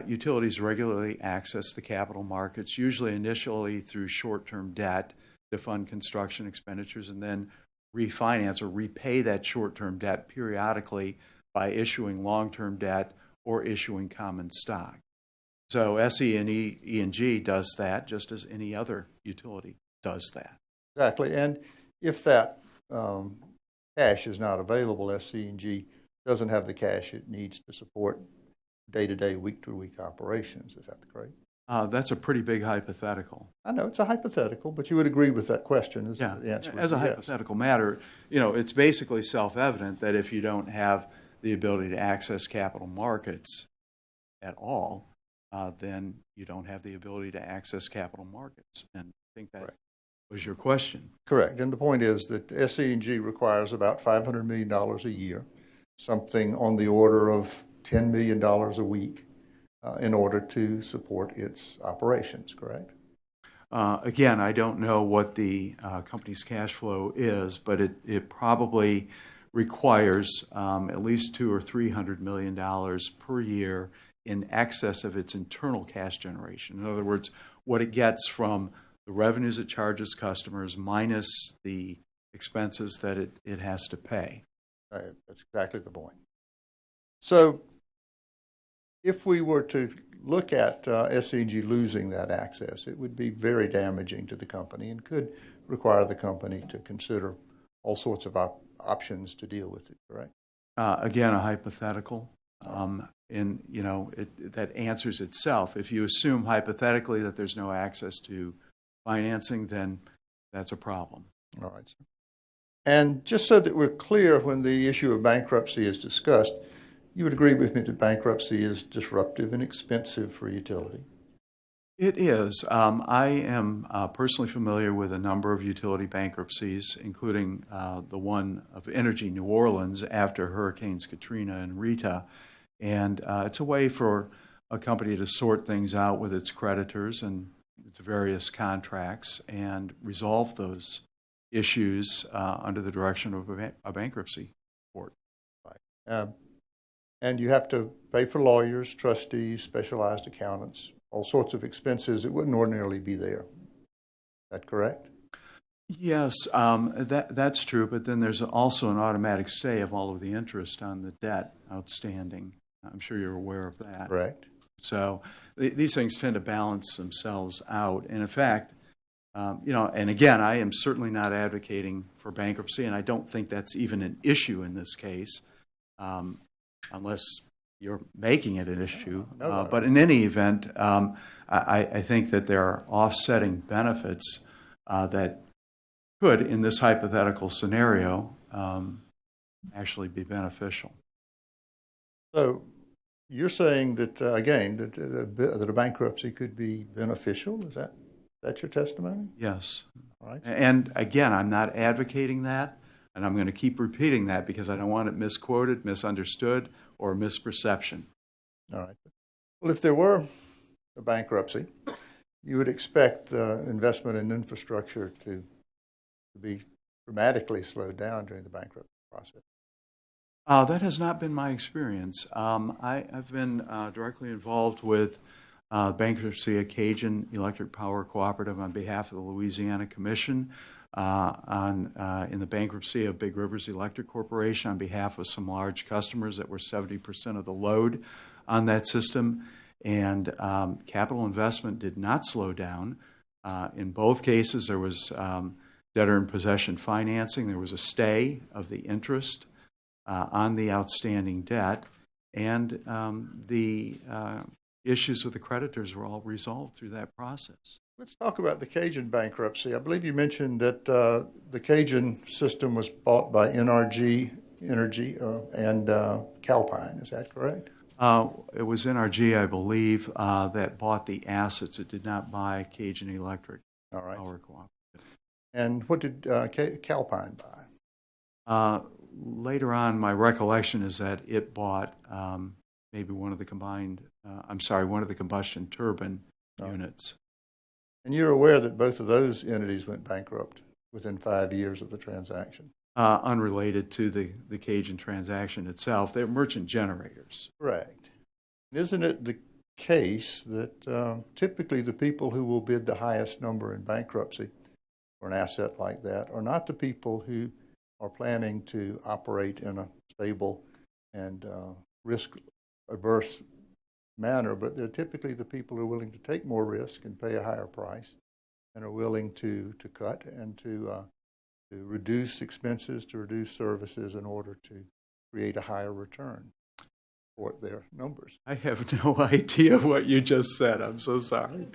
utilities regularly access the capital markets, usually initially through short-term debt to fund construction expenditures, and then refinance or repay that short-term debt periodically by issuing long-term debt or issuing common stock. So SE&G does that just as any other utility does that. Exactly. And if that cash is not available, SC&G doesn't have the cash it needs to support day-to-day, week-to-week operations. Is that correct? That's a pretty big hypothetical. I know it's a hypothetical, but you would agree with that question. Yeah, the answer as a yes. hypothetical matter, you know, it's basically self-evident that if you don't have the ability to access capital markets at all, then you don't have the ability to access capital markets. And I think that was your question. Correct. And the point is that SC&G requires about $500 million a year, something on the order of $10 million a week in order to support its operations, correct? Again, I don't know what the company's cash flow is, but it probably requires at least $200 or $300 million per year in excess of its internal cash generation. In other words, what it gets from the revenues it charges customers minus the expenses that it has to pay. That's exactly the point. So if we were to look at SC&G losing that access, it would be very damaging to the company and could require the company to consider all sorts of options to deal with it, correct? Again, a hypothetical. And, you know, that answers itself. If you assume hypothetically that there's no access to financing, then that's a problem. All right, sir. And just so that we're clear, when the issue of bankruptcy is discussed, you would agree with me that bankruptcy is disruptive and expensive for a utility? It is. I am personally familiar with a number of utility bankruptcies, including the one of Energy New Orleans after Hurricanes Katrina and Rita. And it's a way for a company to sort things out with its creditors and its various contracts and resolve those issues under the direction of a bankruptcy court. Right. And you have to pay for lawyers, trustees, specialized accountants, all sorts of expenses that wouldn't ordinarily be there. Is that correct? Yes, that's true, but then there's also an automatic stay of all of the interest on the debt outstanding. I'm sure you're aware of that. Correct. So these things tend to balance themselves out. And in fact, you know, and again, I am certainly not advocating for bankruptcy, and I don't think that's even an issue in this case, unless you're making it an issue. No. But in any event, I think that there are offsetting benefits that could, in this hypothetical scenario, actually be beneficial. So you're saying that, again, that a bankruptcy could be beneficial? Is that your testimony? Yes. All right. And again, I'm not advocating that, and I'm going to keep repeating that because I don't want it misquoted, misunderstood, or misperception. All right. Well, if there were a bankruptcy, you would expect investment in infrastructure to be dramatically slowed down during the bankruptcy process. That has not been my experience. I've been directly involved with bankruptcy of Cajun Electric Power Cooperative on behalf of the Louisiana Commission, in the bankruptcy of Big Rivers Electric Corporation on behalf of some large customers that were 70% of the load on that system, and capital investment did not slow down. In both cases, there was debtor in possession financing. There was a stay of the interest on the outstanding debt, and the issues with the creditors were all resolved through that process. Let's talk about the Cajun bankruptcy. I believe you mentioned that the Cajun system was bought by NRG Energy and Calpine. Is that correct? It was NRG, I believe, that bought the assets. It did not buy Cajun Electric Power Cooperative. And what did Calpine buy? Later on, my recollection is that it bought maybe one of the combustion turbine units. And you're aware that both of those entities went bankrupt within 5 years of the transaction? Unrelated to the Cajun transaction itself. They're merchant generators. Correct. Isn't it the case that typically the people who will bid the highest number in bankruptcy for an asset like that are not the people who are planning to operate in a stable and risk-averse manner, but they're typically the people who are willing to take more risk and pay a higher price and are willing to cut and to reduce expenses, to reduce services in order to create a higher return for their numbers. I have no idea what you just said. I'm so sorry.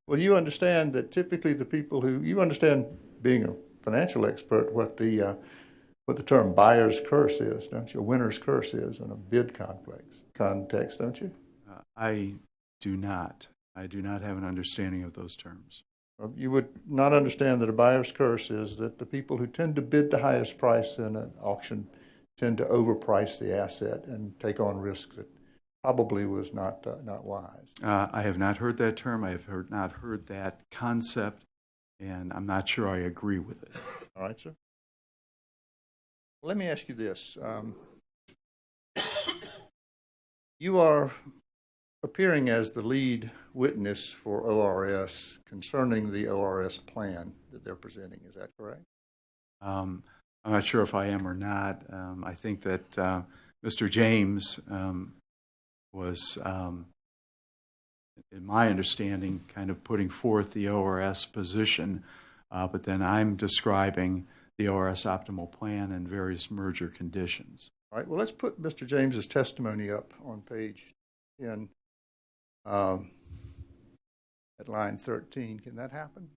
Well, you understand that typically the people you understand, being a financial expert, what the term buyer's curse is, don't you? A winner's curse is in a bid context, don't you? I do not. I do not have an understanding of those terms. You would not understand that a buyer's curse is that the people who tend to bid the highest price in an auction tend to overprice the asset and take on risk that probably was not wise. I have not heard that term. I have not heard that concept, and I'm not sure I agree with it. All right, sir. Let me ask you this. You are appearing as the lead witness for ORS concerning the ORS plan that they're presenting. Is that correct? I'm not sure if I am or not. I think that Mr. James was, in my understanding, kind of putting forth the ORS position, but then I'm describing the ORS optimal plan and various merger conditions. All right. Well, let's put Mr. James's testimony up on page 10 at line 13. Can that happen?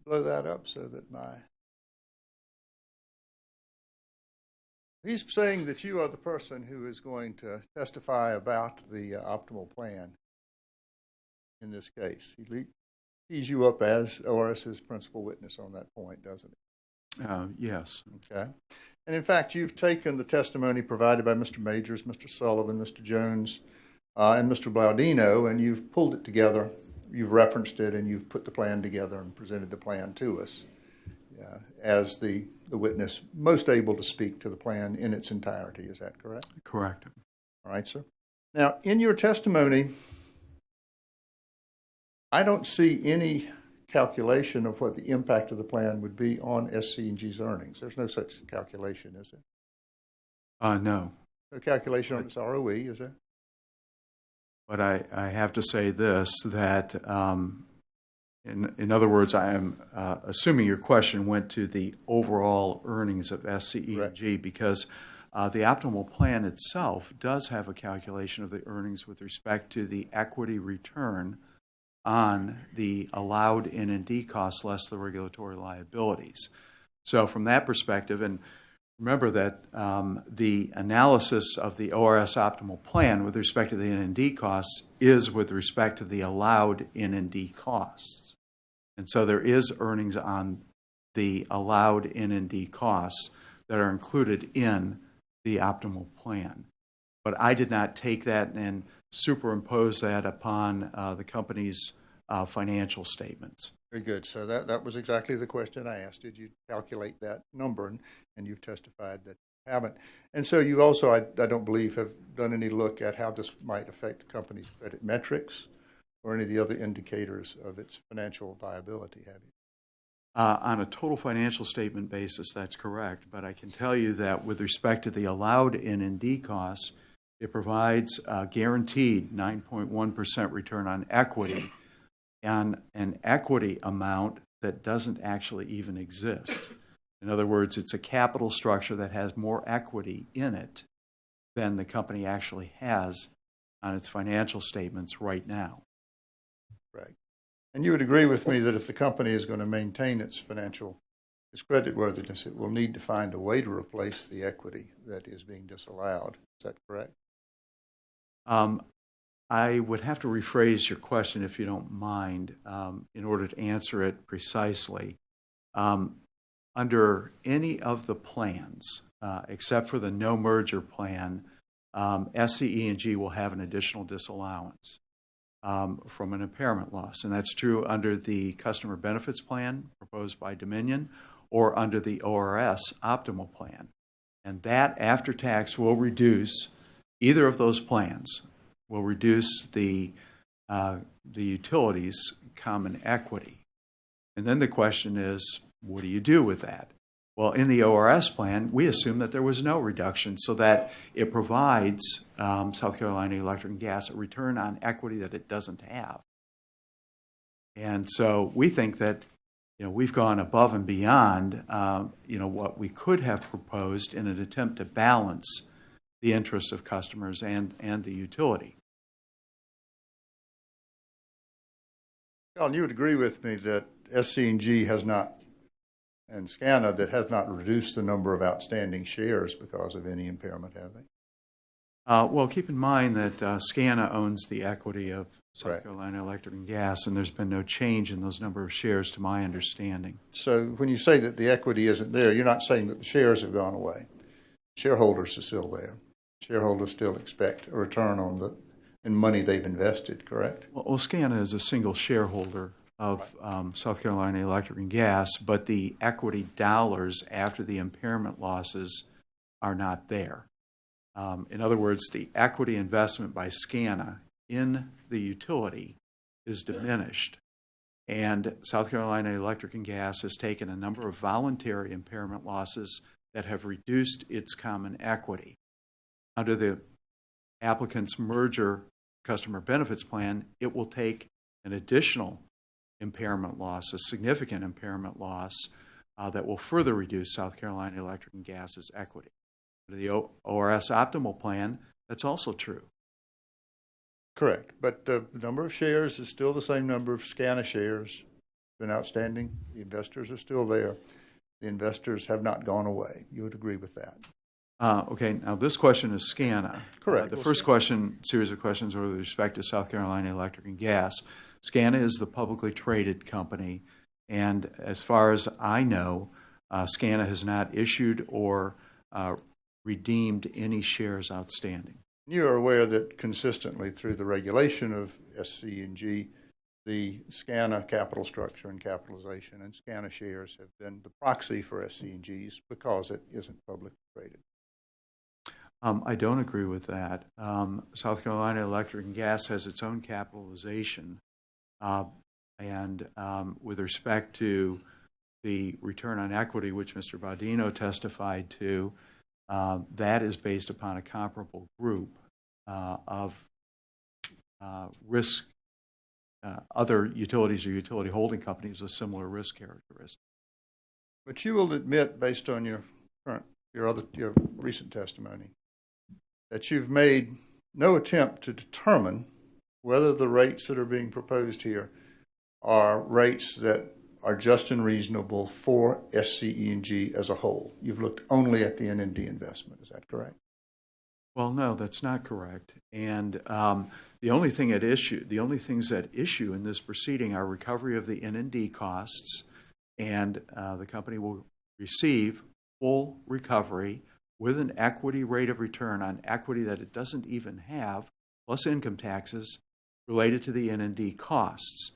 Blow that up so that he's saying that you are the person who is going to testify about the optimal plan in this case. He tees you up as ORS's principal witness on that point, doesn't he? Yes. Okay. And in fact, you've taken the testimony provided by Mr. Majors, Mr. Sullivan, Mr. Jones, and Mr. Blaudino, and you've pulled it together. You've referenced it, and you've put the plan together and presented the plan to us as the witness most able to speak to the plan in its entirety. Is that correct? Correct. All right, sir. Now, in your testimony, I don't see any calculation of what the impact of the plan would be on SC&G's earnings. There's no such calculation, is there? No. No calculation on its ROE, is there? But I have to say this, that in other words, I am assuming your question went to the overall earnings of SCE&G, right, because the optimal plan itself does have a calculation of the earnings with respect to the equity return on the allowed N&D costs less the regulatory liabilities. So from that perspective, and remember that the analysis of the ORS optimal plan with respect to the N&D costs is with respect to the allowed N&D costs. And so there is earnings on the allowed N&D costs that are included in the optimal plan. but I did not take that and superimpose that upon the company's financial statements. Very good. So that was exactly the question I asked. Did you calculate that number? And you've testified that you haven't. And so you also, I don't believe, have done any look at how this might affect the company's credit metrics or any of the other indicators of its financial viability, have you? On a total financial statement basis, that's correct. But I can tell you that with respect to the allowed N&D costs, it provides a guaranteed 9.1% return on equity and an equity amount that doesn't actually even exist. In other words, it's a capital structure that has more equity in it than the company actually has on its financial statements right now. Right. And you would agree with me that if the company is going to maintain its creditworthiness, it will need to find a way to replace the equity that is being disallowed. Is that correct? I would have to rephrase your question, if you don't mind, in order to answer it precisely. Under any of the plans, except for the no merger plan, SCE&G will have an additional disallowance from an impairment loss. And that's true under the customer benefits plan proposed by Dominion or under the ORS optimal plan. And that after tax will reduce, either of those plans will reduce the utilities' common equity. And then the question is, what do you do with that? Well, in the ORS plan, we assume that there was no reduction so that it provides South Carolina Electric and Gas a return on equity that it doesn't have. And so we think that we've gone above and beyond what we could have proposed in an attempt to balance the interests of customers and the utility. Colin, you would agree with me that SC&G has not, and SCANA, that has not reduced the number of outstanding shares because of any impairment, have they? Well, keep in mind that SCANA owns the equity of South Right. Carolina Electric and Gas, and there's been no change in those number of shares to my understanding. So when you say that the equity isn't there, you're not saying that the shares have gone away. Shareholders are still there. Shareholders still expect a return on the money they've invested, correct? Well, SCANA is a single shareholder of South Carolina Electric and Gas, but the equity dollars after the impairment losses are not there. In other words, the equity investment by SCANA in the utility is diminished. And South Carolina Electric and Gas has taken a number of voluntary impairment losses that have reduced its common equity. Under the applicant's merger customer benefits plan, it will take an additional impairment loss, a significant impairment loss that will further reduce South Carolina Electric and Gas's equity. Under the ORS optimal plan, that's also true. Correct. But the number of shares is still the same number of SCANA shares been outstanding. The investors are still there. The investors have not gone away. You would agree with that? Okay, now this question is SCANA. Correct. The first series of questions were with respect to South Carolina Electric and Gas. SCANA is the publicly traded company, and as far as I know, SCANA has not issued or redeemed any shares outstanding. You are aware that consistently through the regulation of SC&G, the SCANA capital structure and capitalization and SCANA shares have been the proxy for SC&G's because it isn't publicly traded. I don't agree with that. South Carolina Electric and Gas has its own capitalization, and with respect to the return on equity, which Mr. Baudino testified to, that is based upon a comparable group of risk, other utilities or utility holding companies with similar risk characteristics. But you will admit, based on your recent testimony, that you've made no attempt to determine whether the rates that are being proposed here are rates that are just and reasonable for SCE&G as a whole. You've looked only at the N&D investment. Is that correct? Well, no, that's not correct. And the only things at issue in this proceeding are recovery of the N&D costs, and the company will receive full recovery with an equity rate of return on equity that it doesn't even have, plus income taxes related to the N&D costs.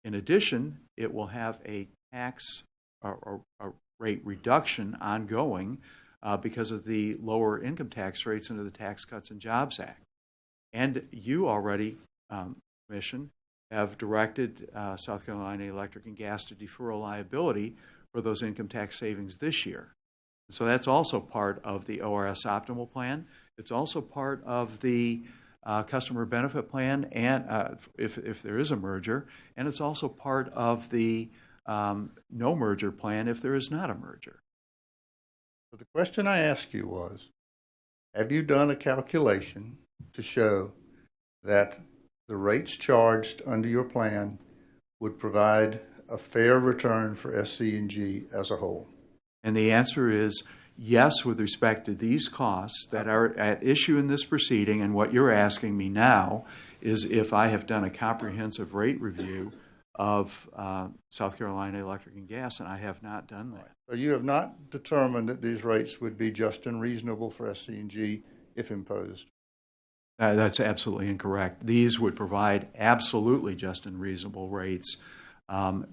In addition, it will have a tax or rate reduction ongoing because of the lower income tax rates under the Tax Cuts and Jobs Act. And you already, Commission, have directed South Carolina Electric and Gas to defer a liability for those income tax savings this year. So that's also part of the ORS Optimal Plan. It's also part of the Customer Benefit Plan, and if there is a merger, and it's also part of the no merger plan if there is not a merger. So the question I asked you was, have you done a calculation to show that the rates charged under your plan would provide a fair return for SC&G as a whole? And the answer is yes, with respect to these costs that are at issue in this proceeding. And what you're asking me now is if I have done a comprehensive rate review of South Carolina Electric and Gas, and I have not done that. So you have not determined that these rates would be just and reasonable for SC&G if imposed? That's absolutely incorrect. These would provide absolutely just and reasonable rates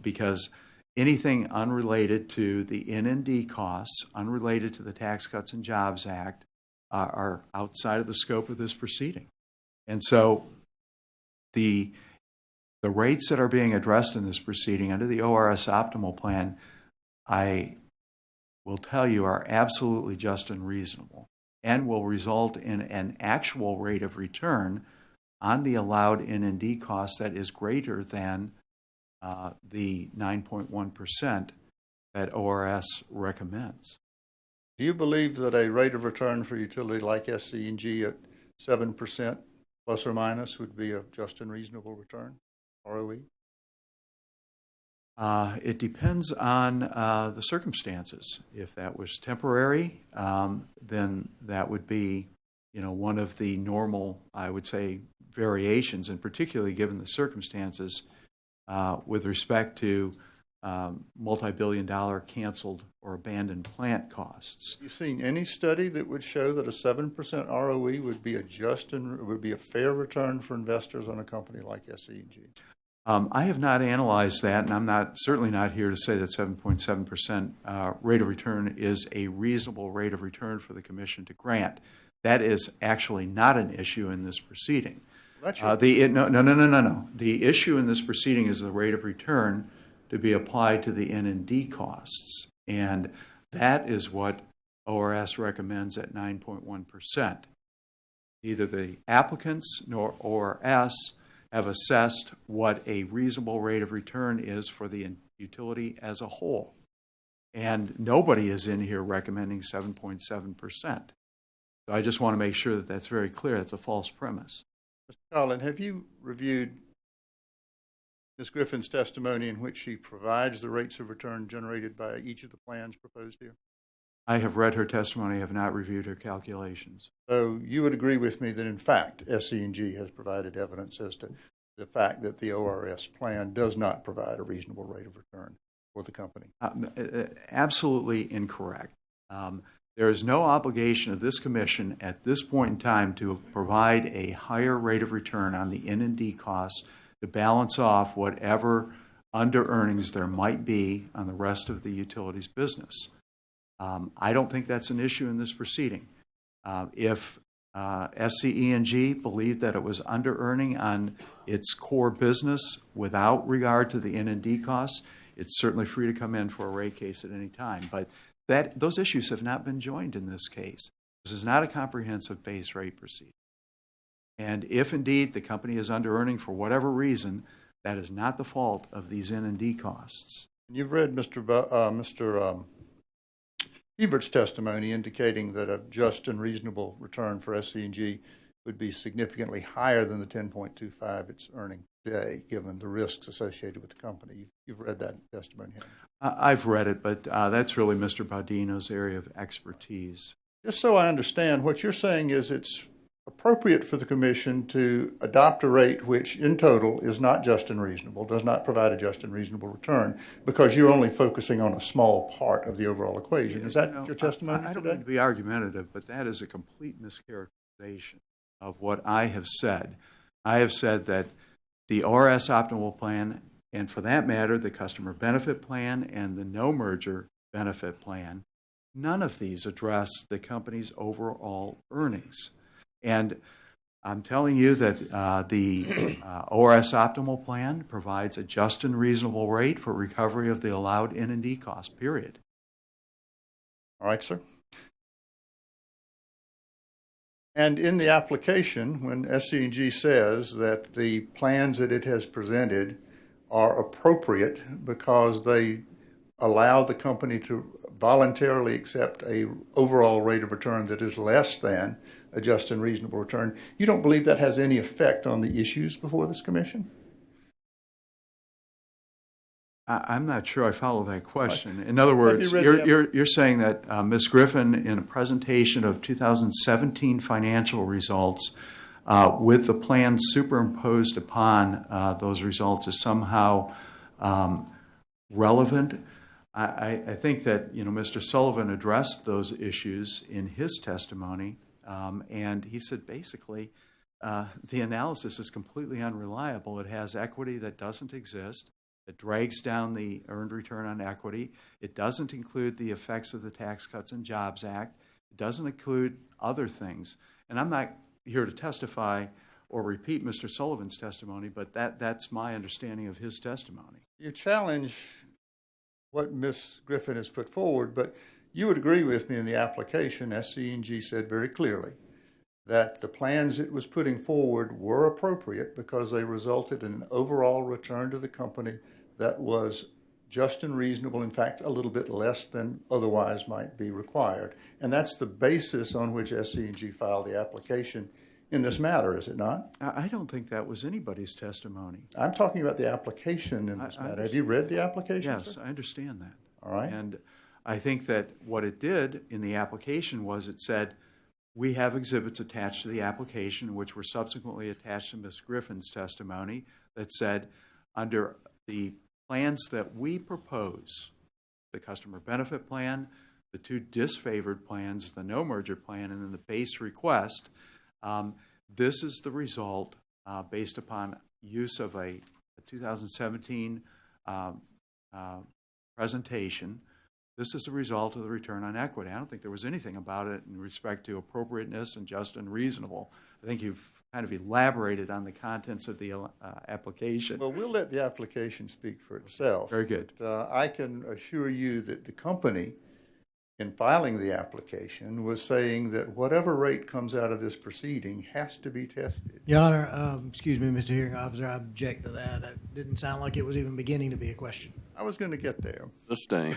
because anything unrelated to the N&D costs, unrelated to the Tax Cuts and Jobs Act, are outside of the scope of this proceeding. And so the rates that are being addressed in this proceeding under the ORS Optimal Plan, I will tell you, are absolutely just and reasonable and will result in an actual rate of return on the allowed N&D cost that is greater than the 9.1% that ORS recommends. Do you believe that a rate of return for a utility like SC&G at 7% plus or minus would be a just and reasonable return, ROE? It depends on the circumstances. If that was temporary, then that would be, one of the normal, I would say, variations, and particularly given the circumstances with respect to multi-billion-dollar canceled or abandoned plant costs. Have you seen any study that would show that a 7% ROE would be would be a fair return for investors on a company like SC&G? I have not analyzed that, and I'm certainly not here to say that 7.7% rate of return is a reasonable rate of return for the Commission to grant. That is actually not an issue in this proceeding. No. The issue in this proceeding is the rate of return to be applied to the N&D costs, and that is what ORS recommends at 9.1%. Neither the applicants nor ORS have assessed what a reasonable rate of return is for the utility as a whole. And nobody is in here recommending 7.7%. So I just want to make sure that that's very clear. That's a false premise. Mr. Collin, have you reviewed Ms. Griffin's testimony in which she provides the rates of return generated by each of the plans proposed here? I have read her testimony. I have not reviewed her calculations. So you would agree with me that, in fact, SC&G has provided evidence as to the fact that the ORS plan does not provide a reasonable rate of return for the company? Absolutely incorrect. There is no obligation of this Commission at this point in time to provide a higher rate of return on the N&D costs to balance off whatever under-earnings there might be on the rest of the utilities business. I don't think that's an issue in this proceeding. If SCE&G believed that it was under-earning on its core business without regard to the N&D costs, it's certainly free to come in for a rate case at any time. But those issues have not been joined in this case. This is not a comprehensive base rate proceeding. And if indeed the company is under-earning for whatever reason, that is not the fault of these N&D costs. You've read Mr. Everett's testimony indicating that a just and reasonable return for SC&G would be significantly higher than the 10.25 it's earning today, given the risks associated with the company. You've read that testimony, haven't you? I've read it, but that's really Mr. Baudino's area of expertise. Just so I understand, what you're saying is it's appropriate for the Commission to adopt a rate which in total is not just and reasonable, does not provide a just and reasonable return, because you're only focusing on a small part of the overall equation. Is that your testimony I don't today? mean to be argumentative, but that is a complete mischaracterization of what I have said. I have said that the ORS optimal plan, and for that matter, the customer benefit plan and the no merger benefit plan, none of these address the company's overall earnings. And I'm telling you that the ORS optimal plan provides a just and reasonable rate for recovery of the allowed N&D cost, period. All right, sir. And in the application, when SC&G says that the plans that it has presented are appropriate because they allow the company to voluntarily accept a overall rate of return that is less than a just and reasonable return, you don't believe that has any effect on the issues before this Commission? I'm not sure I follow that question. In other words, you're saying that Ms. Griffin, in a presentation of 2017 financial results, with the plan superimposed upon those results, is somehow relevant. I think that Mr. Sullivan addressed those issues in his testimony, and he said basically the analysis is completely unreliable. It has equity that doesn't exist. It drags down the earned return on equity. It doesn't include the effects of the Tax Cuts and Jobs Act. It doesn't include other things. And I'm not here to testify or repeat Mr. Sullivan's testimony, but that's my understanding of his testimony. You challenge what Ms. Griffin has put forward, but you would agree with me in the application, SC&G said very clearly that the plans it was putting forward were appropriate because they resulted in an overall return to the company that was just and reasonable, in fact, a little bit less than otherwise might be required. And that's the basis on which SC&G filed the application in this matter, is it not? I don't think that was anybody's testimony. I'm talking about the application in this matter. Have you read the application, Yes, sir? I understand that. All right. And I think that what it did in the application was it said, we have exhibits attached to the application, which were subsequently attached to Ms. Griffin's testimony, that said, under the plans that we propose, the customer benefit plan, the two disfavored plans, the no merger plan, and then the base request, this is the result based upon use of a 2017 presentation. This is the result of the return on equity. I don't think there was anything about it in respect to appropriateness and just and reasonable. I think you've kind of elaborated on the contents of the application. Well, we'll let the application speak for itself. Very good. But, I can assure you that the company, in filing the application, was saying that whatever rate comes out of this proceeding has to be tested. Your Honor, excuse me, Mr. Hearing Officer, I object to that. It didn't sound like it was even beginning to be a question. I was going to get there. Sustained.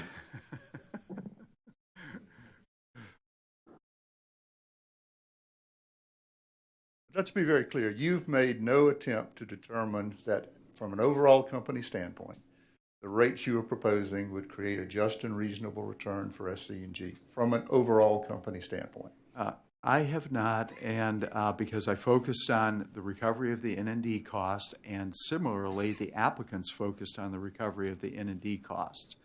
Let's be very clear. You've made no attempt to determine that from an overall company standpoint, the rates you are proposing would create a just and reasonable return for SC&G from an overall company standpoint. I have not, and because I focused on the recovery of the N&D cost, and similarly, the applicants focused on the recovery of the N&D costs.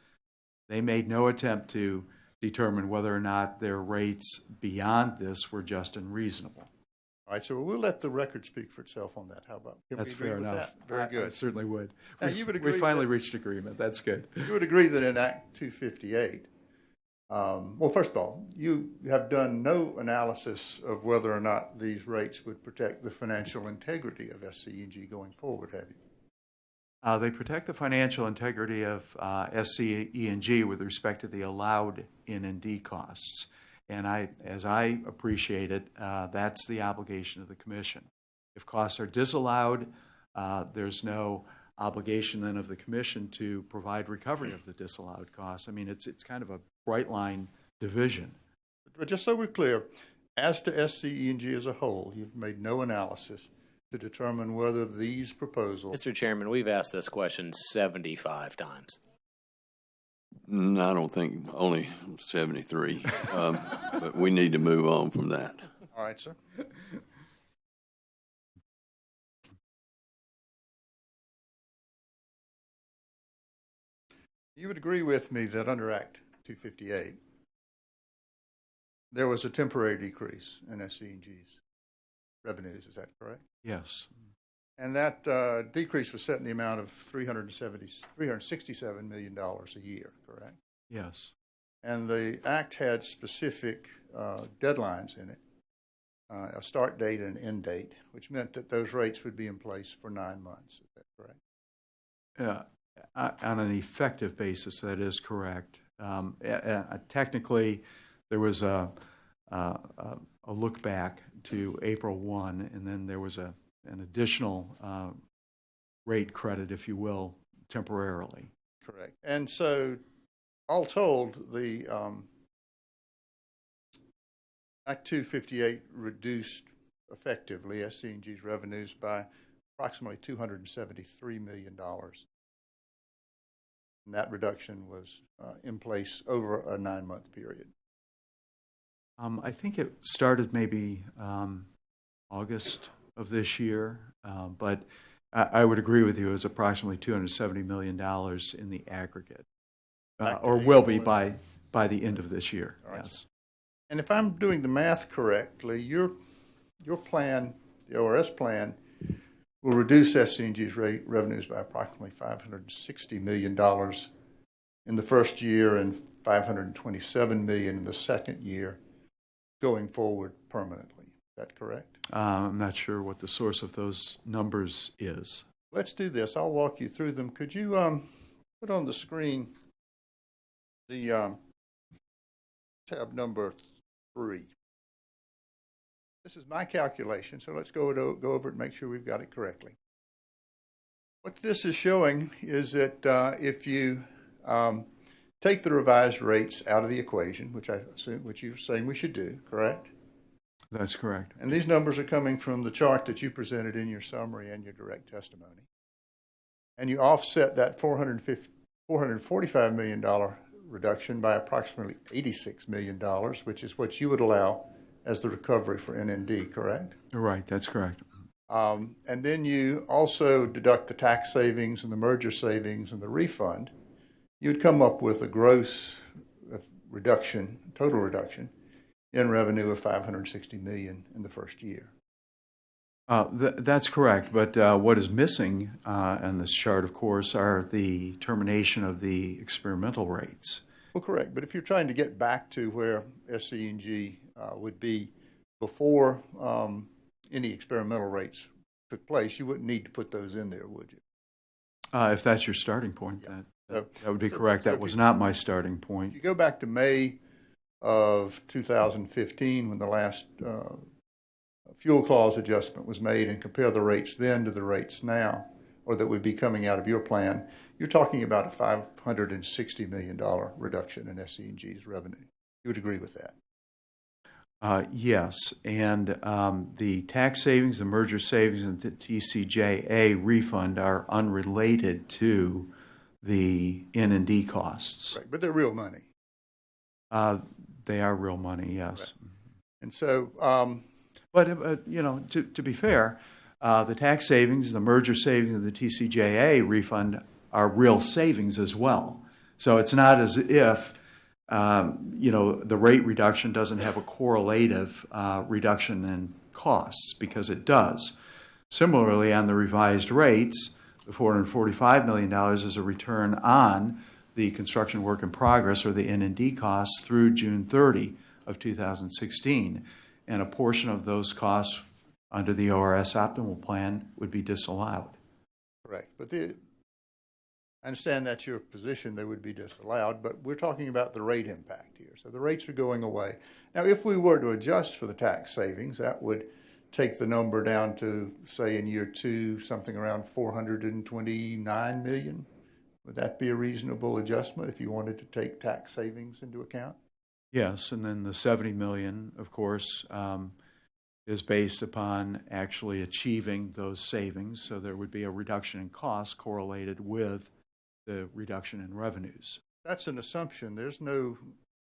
They made no attempt to determine whether or not their rates beyond this were just and reasonable. All right, so we'll let the record speak for itself on that. How about? That's fair enough. That? Very good. I certainly would. Now, you would agree we finally reached agreement. That's good. You would agree that in Act 258, well, first of all, you have done no analysis of whether or not these rates would protect the financial integrity of SC&G going forward, have you? They protect the financial integrity of SC&G with respect to the allowed N&D costs. And as I appreciate it, that's the obligation of the Commission. If costs are disallowed, there's no obligation then of the Commission to provide recovery of the disallowed costs. I mean, it's kind of a bright line division. But just so we're clear, as to SC&G as a whole, you've made no analysis to determine whether these proposals... Mr. Chairman, we've asked this question 75 times. I don't think, only 73. But we need to move on from that. All right, sir. You would agree with me that under Act 258, there was a temporary decrease in SC&G's revenues, is that correct? Yes. And that decrease was set in the amount of $367 million a year, correct? Yes. And the Act had specific deadlines in it, a start date and an end date, which meant that those rates would be in place for 9 months, is that correct? On an effective basis, that is correct. Technically, there was a look back to April 1, and then there was an additional rate credit, if you will, temporarily. Correct. And so, all told, the Act 258 reduced effectively SC&G's revenues by approximately $273 million. And that reduction was in place over a 9-month period. I think it started maybe August of this year, but I would agree with you. It was approximately $270 million in the aggregate, or will be by the end of this year. Right. Yes. And if I'm doing the math correctly, your plan, the ORS plan, will reduce SC&G's revenues by approximately $560 million in the first year and $527 million in the second year, going forward permanently. Is that correct? I'm not sure what the source of those numbers is. Let's do this. I'll walk you through them. Could you put on the screen the tab number 3? This is my calculation, so let's go over it and make sure we've got it correctly. What this is showing is that if you take the revised rates out of the equation, which you're saying we should do, correct? That's correct. And these numbers are coming from the chart that you presented in your summary and your direct testimony. And you offset that $445 million reduction by approximately $86 million, which is what you would allow as the recovery for NND, correct? Right, that's correct. And then you also deduct the tax savings and the merger savings and the refund. You'd come up with a gross reduction, total reduction, in revenue of $560 million in the first year. That's correct, but what is missing in this chart, of course, are the termination of the experimental rates. Well, correct, but if you're trying to get back to where SC&G would be before any experimental rates took place, you wouldn't need to put those in there, would you? If that's your starting point, Yeah. that would be correct. That was not my starting point. If you go back to May of 2015, when the last fuel clause adjustment was made, and compare the rates then to the rates now, or that would be coming out of your plan, you're talking about a $560 million reduction in SC&G's revenue. You would agree with that? Yes, and the tax savings, the merger savings, and the TCJA refund are unrelated to the N&D costs. Right, but they're real money. They are real money, yes. Right. And so... But you know, to be fair, the tax savings, the merger savings, and the TCJA refund are real savings as well. So it's not as if you know, the rate reduction doesn't have a correlative reduction in costs, because it does. Similarly, on the revised rates, the $445 million is a return on the construction work in progress, or the N&D costs, through June 30 of 2016. And a portion of those costs under the ORS optimal plan would be disallowed. Correct. But I understand that's your position, they would be disallowed, but we're talking about the rate impact here. So the rates are going away. Now, if we were to adjust for the tax savings, that would take the number down to, say, in year 2, something around $429 million. Would that be a reasonable adjustment if you wanted to take tax savings into account? Yes, and then the $70 million, of course, is based upon actually achieving those savings. So there would be a reduction in costs correlated with the reduction in revenues. That's an assumption. There's no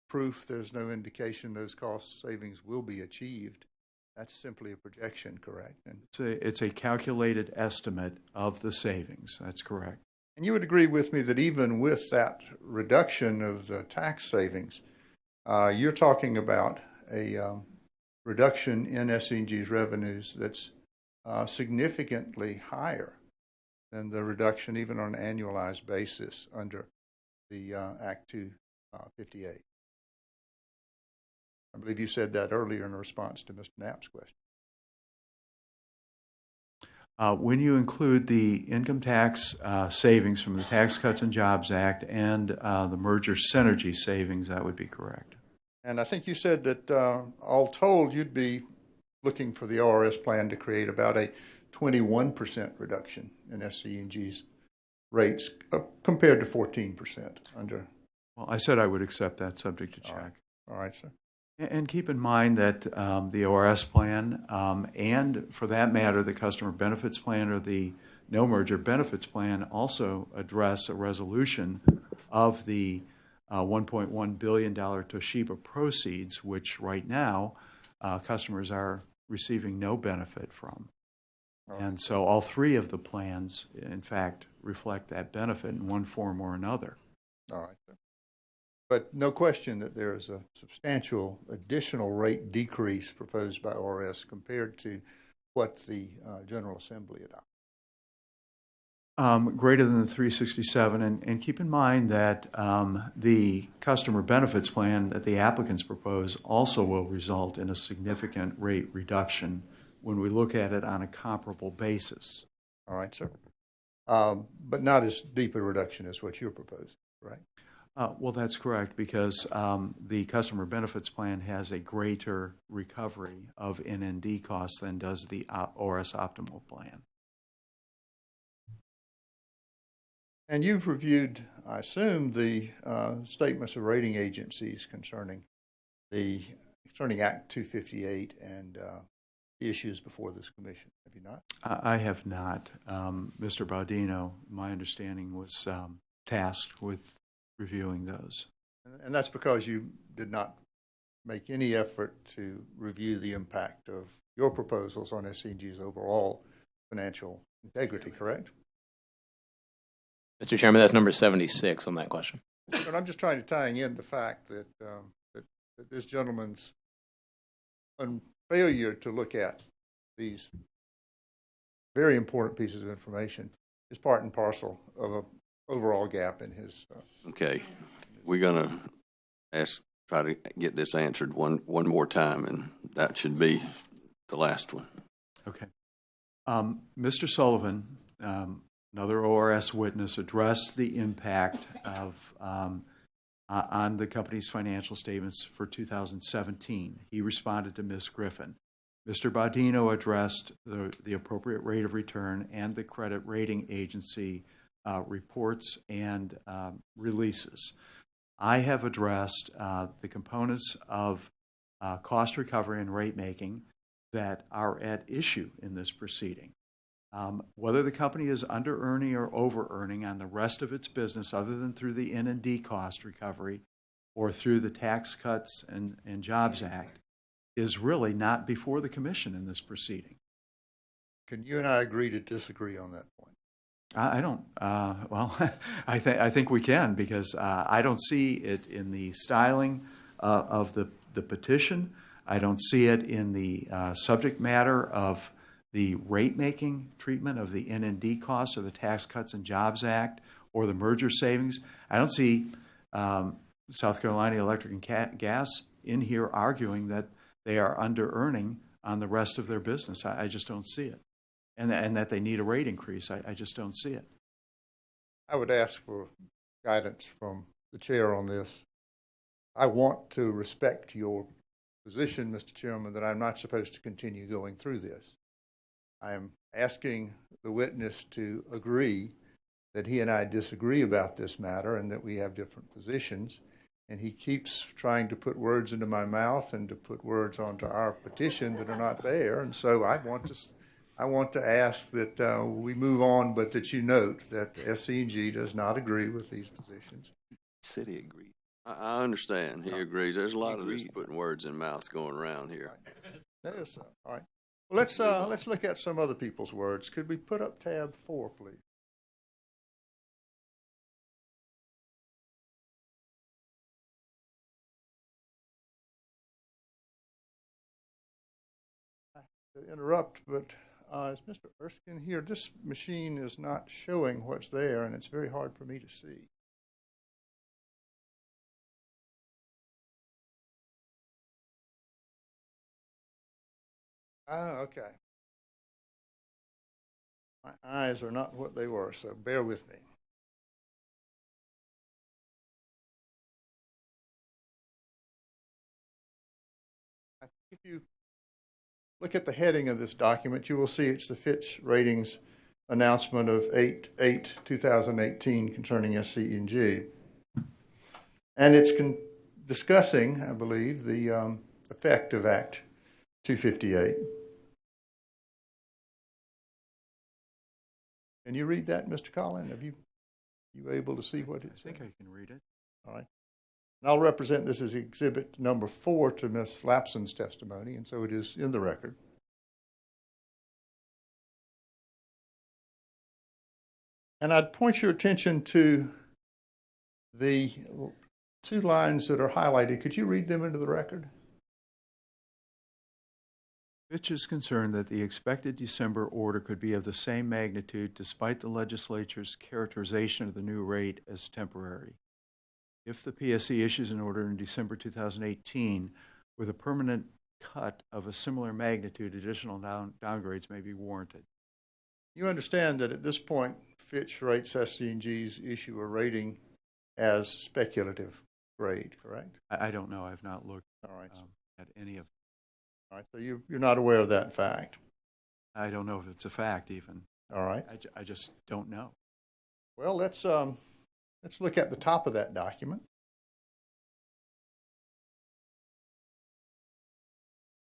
proof, there's no indication those cost savings will be achieved. That's simply a projection, correct? And it's a calculated estimate of the savings. That's correct. And you would agree with me that even with that reduction of the tax savings, you're talking about a reduction in SC&G's revenues that's significantly higher than the reduction even on an annualized basis under the Act 258. I believe you said that earlier in response to Mr. Knapp's question. When you include the income tax savings from the Tax Cuts and Jobs Act and the merger synergy savings, that would be correct. And I think you said that all told, you'd be looking for the ORS plan to create about a 21% reduction in SC&G's rates compared to 14% under. Well, I said I would accept that subject to check. All right, sir. And keep in mind that the ORS plan and, for that matter, the customer benefits plan or the no merger benefits plan also address a resolution of the $1.1 billion Toshiba proceeds, which right now customers are receiving no benefit from. And so all three of the plans, in fact, reflect that benefit in one form or another. All right, sir. But no question that there is a substantial additional rate decrease proposed by ORS compared to what the General Assembly adopted. Greater than the 367, and keep in mind that the customer benefits plan that the applicants propose also will result in a significant rate reduction when we look at it on a comparable basis. All right, sir. But not as deep a reduction as what you're proposing, right? Well, that's correct, because the customer benefits plan has a greater recovery of NND costs than does the ORS Optimal plan. And you've reviewed, I assume, the statements of rating agencies concerning Act 258 and the issues before this commission, have you not? I have not. Mr. Baudino, my understanding, was tasked with reviewing those. And that's because you did not make any effort to review the impact of your proposals on SC&G's overall financial integrity, correct? Mr. Chairman, that's number 76 on that question. But I'm just trying to tie in the fact that, that this gentleman's failure to look at these very important pieces of information is part and parcel of an overall gap in his. Okay, we're going to try to get this answered one more time, and that should be the last one. Okay. Mr. Sullivan, another ORS witness, addressed the impact of on the company's financial statements for 2017. He responded to Ms. Griffin. Mr. Baudino addressed the appropriate rate of return and the credit rating agency reports and releases. I have addressed the components of cost recovery and rate making that are at issue in this proceeding. Whether the company is under-earning or over-earning on the rest of its business other than through the N&D cost recovery or through the Tax Cuts and Jobs Act is really not before the commission in this proceeding. Can you and I agree to disagree on that point? I don't. Well, I think we can, because I don't see it in the styling of the petition. I don't see it in the subject matter of the rate-making treatment of the N&D costs or the Tax Cuts and Jobs Act or the merger savings. I don't see South Carolina Electric and Gas in here arguing that they are under-earning on the rest of their business. I just don't see it. And that they need a rate increase. I just don't see it. I would ask for guidance from the chair on this. I want to respect your position, Mr. Chairman, that I'm not supposed to continue going through this. I am asking the witness to agree that he and I disagree about this matter and that we have different positions. And he keeps trying to put words into my mouth and to put words onto our petition that are not there. And so I want to ask that we move on, but that you note that SC&G does not agree with these positions. City agreed. I understand. He agrees. There's a lot of this putting words in mouths going around here. Right. Yes, all right. Well, let's look at some other people's words. Could we put up tab 4, please? to interrupt, but is Mr. Erskine here? This machine is not showing what's there, and it's very hard for me to see. Oh, okay. My eyes are not what they were, so bear with me. I think if you look at the heading of this document, you will see it's the Fitch Ratings announcement of 8/8/2018 concerning SC&G. And it's discussing, I believe, the effect of Act 258. Can you read that, Mr. Collin? Have you able to see what it says? I think I can read it. All right. And I'll represent this as exhibit number 4 to Ms. Lapson's testimony, and so it is in the record. And I'd point your attention to the 2 lines that are highlighted. Could you read them into the record? Fitch is concerned that the expected December order could be of the same magnitude despite the legislature's characterization of the new rate as temporary. If the PSC issues an order in December 2018 with a permanent cut of a similar magnitude, additional downgrades may be warranted. You understand that at this point, Fitch rates SC&G's issue a rating as speculative grade, correct? I don't know. I've not looked All right. at any of. All right, so you're not aware of that fact. I don't know if it's a fact even. All right. I just don't know. Well, let's look at the top of that document.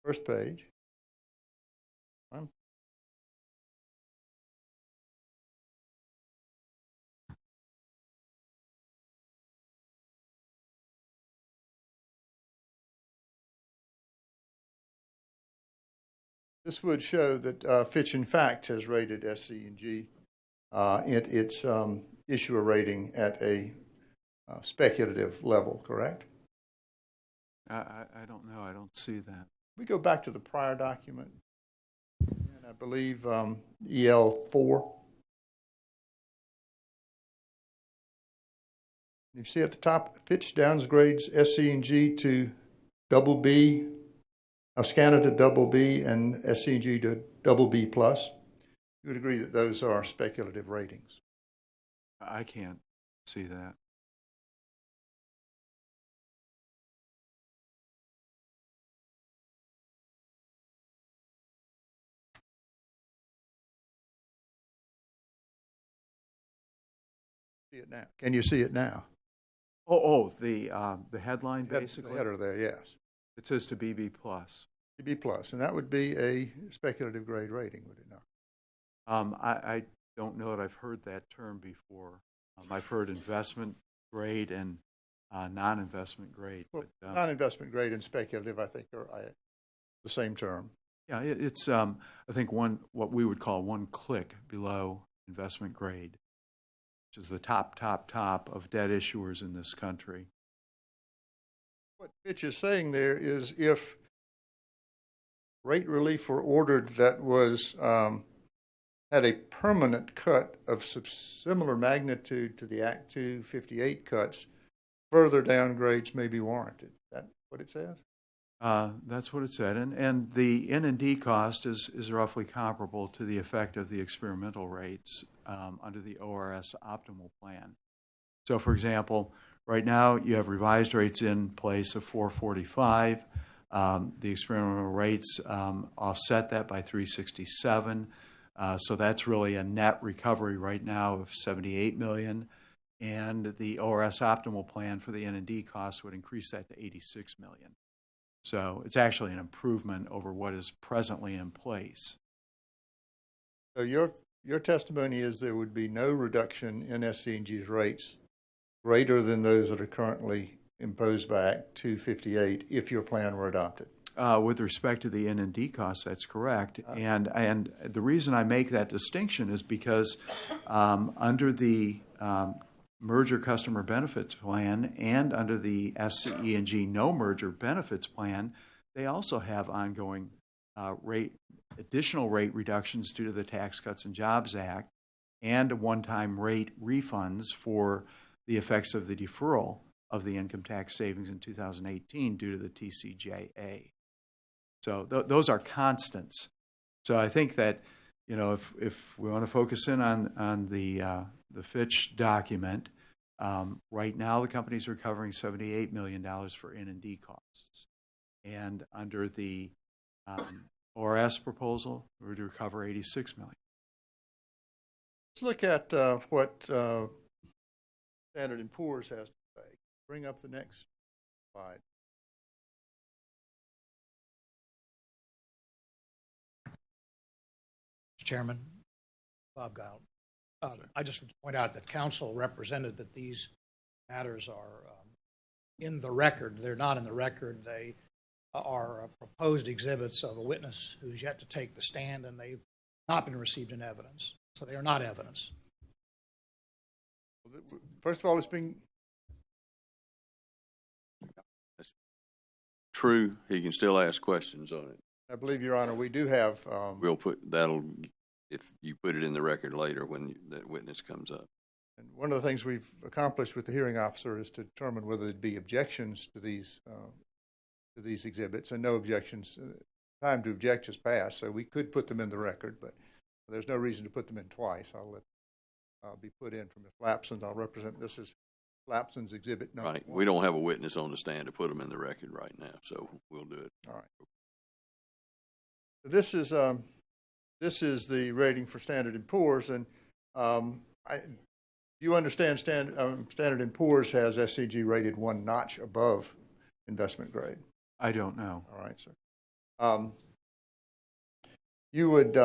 First page. This would show that Fitch, in fact, has rated SC&G its issuer rating at a speculative level, correct? I don't know. I don't see that. We go back to the prior document, and I believe EL4. You see at the top, Fitch downgrades SC&G to double B, Scanner to double B, and SC&G to double B plus. You would agree that those are speculative ratings? I can't see that. See it now. Can you see it now? The headline basically. The header there, yes. It says to BB plus. BB plus, and that would be a speculative grade rating, would it not? I don't know that I've heard that term before. I've heard investment grade and non-investment grade. Well, but, non-investment grade and speculative, I think, are the same term. Yeah, it's I think what we would call one click below investment grade, which is the top of debt issuers in this country. What Fitch is saying there is if rate relief were ordered that was had a permanent cut of similar magnitude to the Act 258 cuts, further downgrades may be warranted. Is that what it says? That's what it said. And the N&D cost is roughly comparable to the effect of the experimental rates under the ORS optimal plan. So, for example, right now you have revised rates in place of 445. The experimental rates offset that by 367. So that's really a net recovery right now of $78 million. And the ORS optimal plan for the N&D cost would increase that to $86 million. So it's actually an improvement over what is presently in place. So your testimony is there would be no reduction in SC&G's rates greater than those that are currently imposed by Act 258 if your plan were adopted? With respect to the N&D costs, that's correct. And the reason I make that distinction is because under the merger customer benefits plan and under the SCE&G no merger benefits plan, they also have ongoing additional rate reductions due to the Tax Cuts and Jobs Act, and one-time rate refunds for the effects of the deferral of the income tax savings in 2018 due to the TCJA. So those are constants. So I think that, you know, if we want to focus in on the Fitch document, right now the company's recovering $78 million for in-and-D costs. And under the ORS proposal, we would recover $86 million. Let's look at what Standard & Poor's has to say. Bring up the next slide. Mr. Chairman, Bob Giles. I just would point out that counsel represented that these matters are in the record. They're not in the record. They are proposed exhibits of a witness who's yet to take the stand, and they've not been received in evidence. So they are not evidence. First of all, it's being True, he can still ask questions on it. I believe, Your Honor, we do have. We'll put that'll if you put it in the record later when that witness comes up. And one of the things we've accomplished with the hearing officer is to determine whether there'd be objections to these exhibits, and no objections. Time to object has passed, so we could put them in the record, but there's no reason to put them in twice. I'll let be put in from Ms. Lapson. I'll represent this is Lapson's exhibit number Right. 1. We don't have a witness on the stand to put them in the record right now, so we'll do it. All right. So this is the rating for Standard & Poor's, and you understand Standard & Poor's has SCG rated one notch above investment grade. I don't know. All right, sir. You would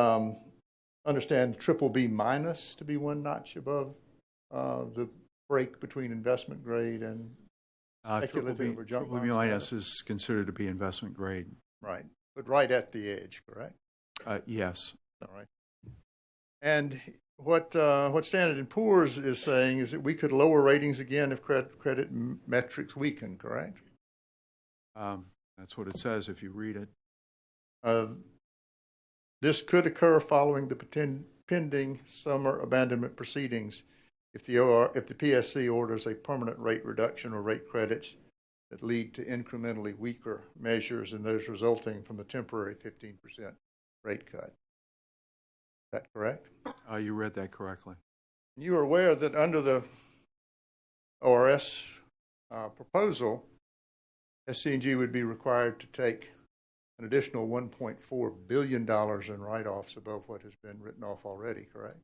understand BBB minus to be one notch above the break between investment grade and speculative or junk bonds? BBB minus is considered to be investment grade. Right, but right at the edge, correct? Yes. All right. And what Standard & Poor's is saying is that we could lower ratings again if credit metrics weaken, correct? That's what it says if you read it. This could occur following the pending summer abandonment proceedings if the PSC orders a permanent rate reduction or rate credits that lead to incrementally weaker measures than those resulting from the temporary 15% rate cut. Is that correct? You read that correctly. You are aware that under the ORS proposal, SC&G would be required to take an additional $1.4 billion in write-offs above what has been written off already, correct?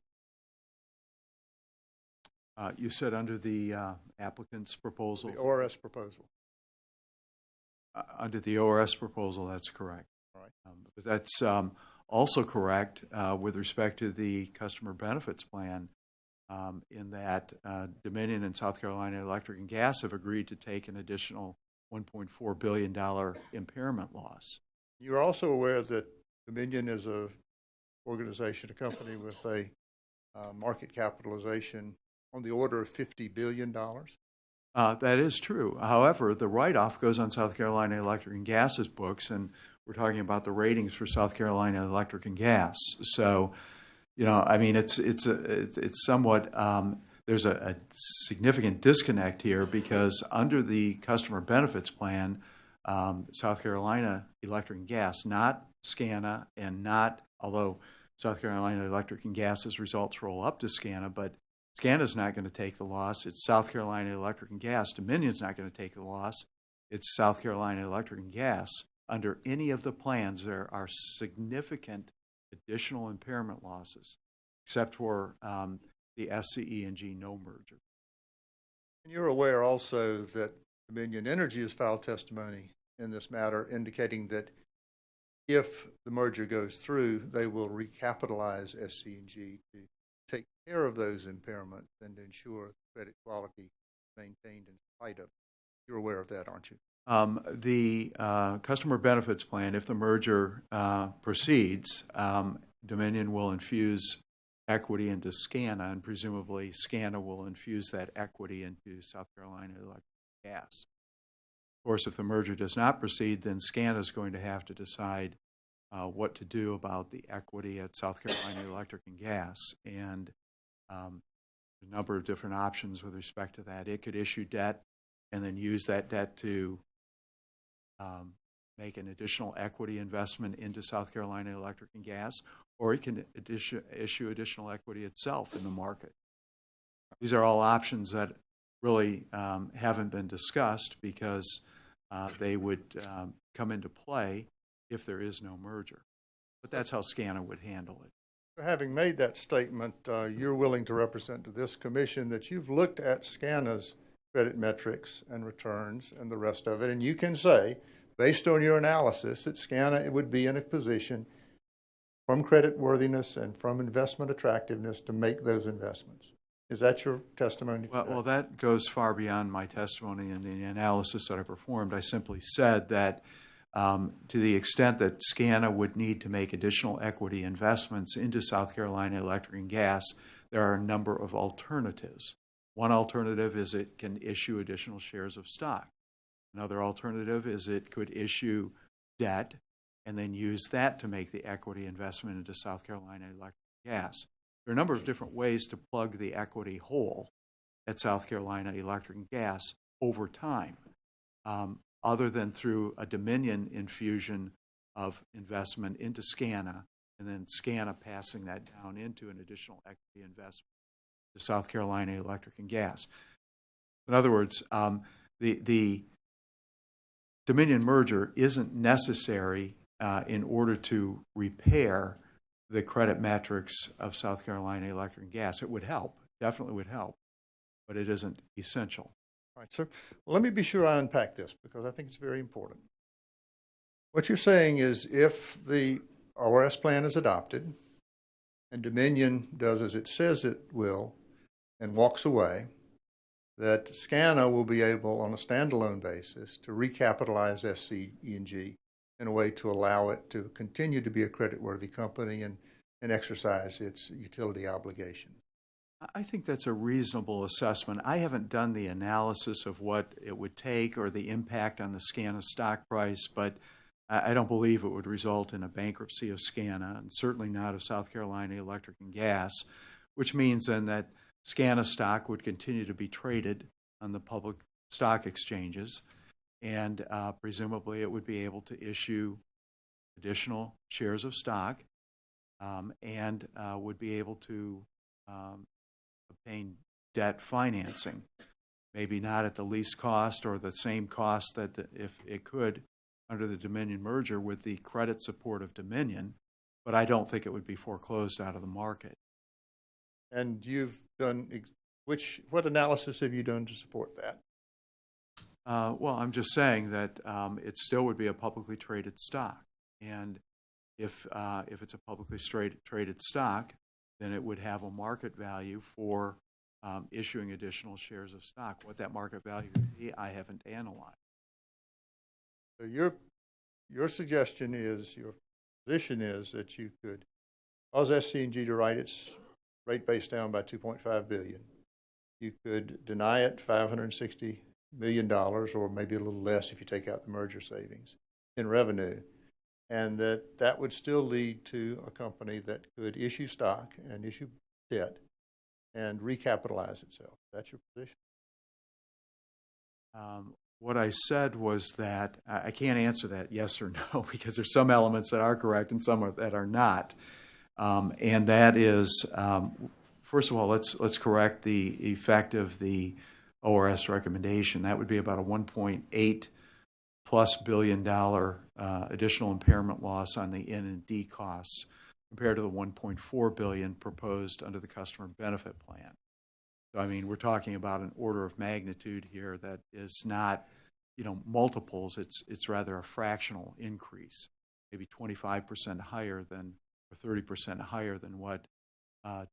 You said under the applicant's proposal? The ORS proposal. Under the ORS proposal, that's correct. All right. But that's also correct with respect to the customer benefits plan, in that Dominion and South Carolina Electric and Gas have agreed to take an additional $1.4 billion impairment loss. You're also aware that Dominion is a company with a market capitalization on the order of $50 billion? That is true. However, the write-off goes on South Carolina Electric and Gas's books, and we're talking about the ratings for South Carolina Electric and Gas. So, you know, I mean, it's somewhat there's a significant disconnect here because under the customer benefits plan, South Carolina Electric and Gas, not SCANA, and not, although South Carolina Electric and Gas's results roll up to SCANA, but SCANA's not going to take the loss. It's South Carolina Electric and Gas. Dominion's not going to take the loss. It's South Carolina Electric and Gas. Under any of the plans, there are significant additional impairment losses, except for the SCE&G no merger. And you're aware also that Dominion Energy has filed testimony in this matter indicating that if the merger goes through, they will recapitalize SC&G to take care of those impairments and ensure credit quality maintained in spite of. You're aware of that, aren't you? The customer benefits plan, if the merger proceeds, Dominion will infuse equity into SCANA, and presumably SCANA will infuse that equity into South Carolina Electric and Gas. Of course, if the merger does not proceed, then SCANA is going to have to decide what to do about the equity at South Carolina Electric and Gas, and a number of different options with respect to that. It could issue debt and then use that debt to make an additional equity investment into South Carolina Electric and Gas, or it can issue additional equity itself in the market. These are all options that really haven't been discussed because they would come into play if there is no merger. But that's how SCANA would handle it. Having made that statement, you're willing to represent to this commission that you've looked at SCANA's credit metrics and returns and the rest of it, and you can say, based on your analysis, that SCANA would be in a position from credit worthiness and from investment attractiveness to make those investments. Is that your testimony? Well, that goes far beyond my testimony and the analysis that I performed. I simply said that to the extent that SCANA would need to make additional equity investments into South Carolina Electric and Gas, there are a number of alternatives. One alternative is it can issue additional shares of stock. Another alternative is it could issue debt and then use that to make the equity investment into South Carolina Electric and Gas. There are a number of different ways to plug the equity hole at South Carolina Electric and Gas over time, other than through a Dominion infusion of investment into SCANA and then SCANA passing that down into an additional equity investment to South Carolina Electric and Gas. In other words, the Dominion merger isn't necessary in order to repair the credit metrics of South Carolina Electric and Gas. It would help, definitely would help, but it isn't essential. All right, sir. Well, let me be sure I unpack this because I think it's very important. What you're saying is if the ORS plan is adopted and Dominion does as it says it will and walks away, that SCANA will be able on a standalone basis to recapitalize SC E&G in a way to allow it to continue to be a creditworthy company and exercise its utility obligation. I think that's a reasonable assessment. I haven't done the analysis of what it would take or the impact on the SCANA stock price, but I don't believe it would result in a bankruptcy of SCANA, and certainly not of South Carolina Electric and Gas, which means then that SCANA stock would continue to be traded on the public stock exchanges, and presumably it would be able to issue additional shares of stock and would be able to obtain debt financing, maybe not at the least cost or the same cost that if it could under the Dominion merger with the credit support of Dominion, but I don't think it would be foreclosed out of the market. And you've done, what analysis have you done to support that? Well, I'm just saying that it still would be a publicly traded stock, and if it's a publicly traded stock, then it would have a market value for issuing additional shares of stock. What that market value would be, I haven't analyzed. So your suggestion is, your position is that you could cause SC&G to write its rate base down by $2.5 billion. You could deny it $560 million, or maybe a little less if you take out the merger savings in revenue, and that would still lead to a company that could issue stock and issue debt and recapitalize itself. That's your position? What I said was that I can't answer that yes or no because there's some elements that are correct and some that are not. And that is, first of all, let's correct the effect of the ORS recommendation. That would be about a $1.8+ billion additional impairment loss on the N&D costs compared to the $1.4 billion proposed under the customer benefit plan. So, I mean, we're talking about an order of magnitude here that is not, multiples. It's rather a fractional increase, maybe 25% higher than, or 30% higher than what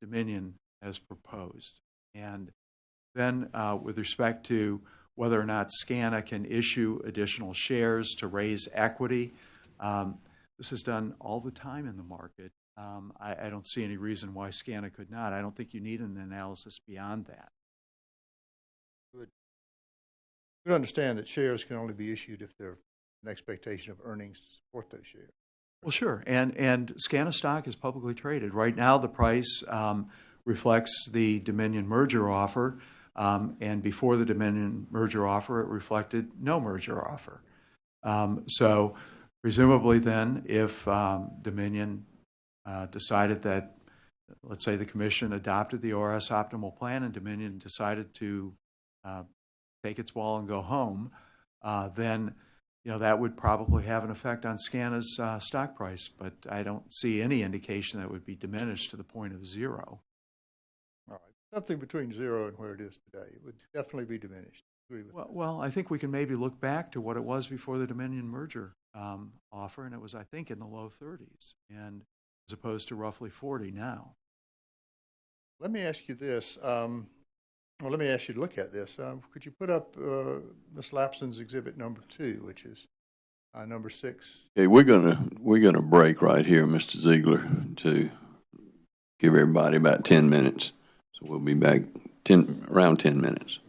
Dominion has proposed. And then with respect to whether or not SCANA can issue additional shares to raise equity, this is done all the time in the market. I don't see any reason why SCANA could not. I don't think you need an analysis beyond that. You understand that shares can only be issued if there's an expectation of earnings to support those shares. Well, sure. And Scana stock is publicly traded. Right now, the price reflects the Dominion merger offer, and before the Dominion merger offer, it reflected no merger offer. So presumably then, if Dominion decided that, let's say the commission adopted the ORS optimal plan and Dominion decided to take its ball and go home, then that would probably have an effect on Scana's stock price, but I don't see any indication that it would be diminished to the point of zero. All right. Something between zero and where it is today. It would definitely be diminished. Agree with that. Well, I think we can maybe look back to what it was before the Dominion merger offer, and it was, I think, in the low 30s, and as opposed to roughly 40 now. Let me ask you this. Let me ask you to look at this. Could you put up Ms. Lapson's exhibit number 2, which is number 6? Okay, we're gonna break right here, Mr. Ziegler, to give everybody about 10 minutes. So we'll be back around 10 minutes.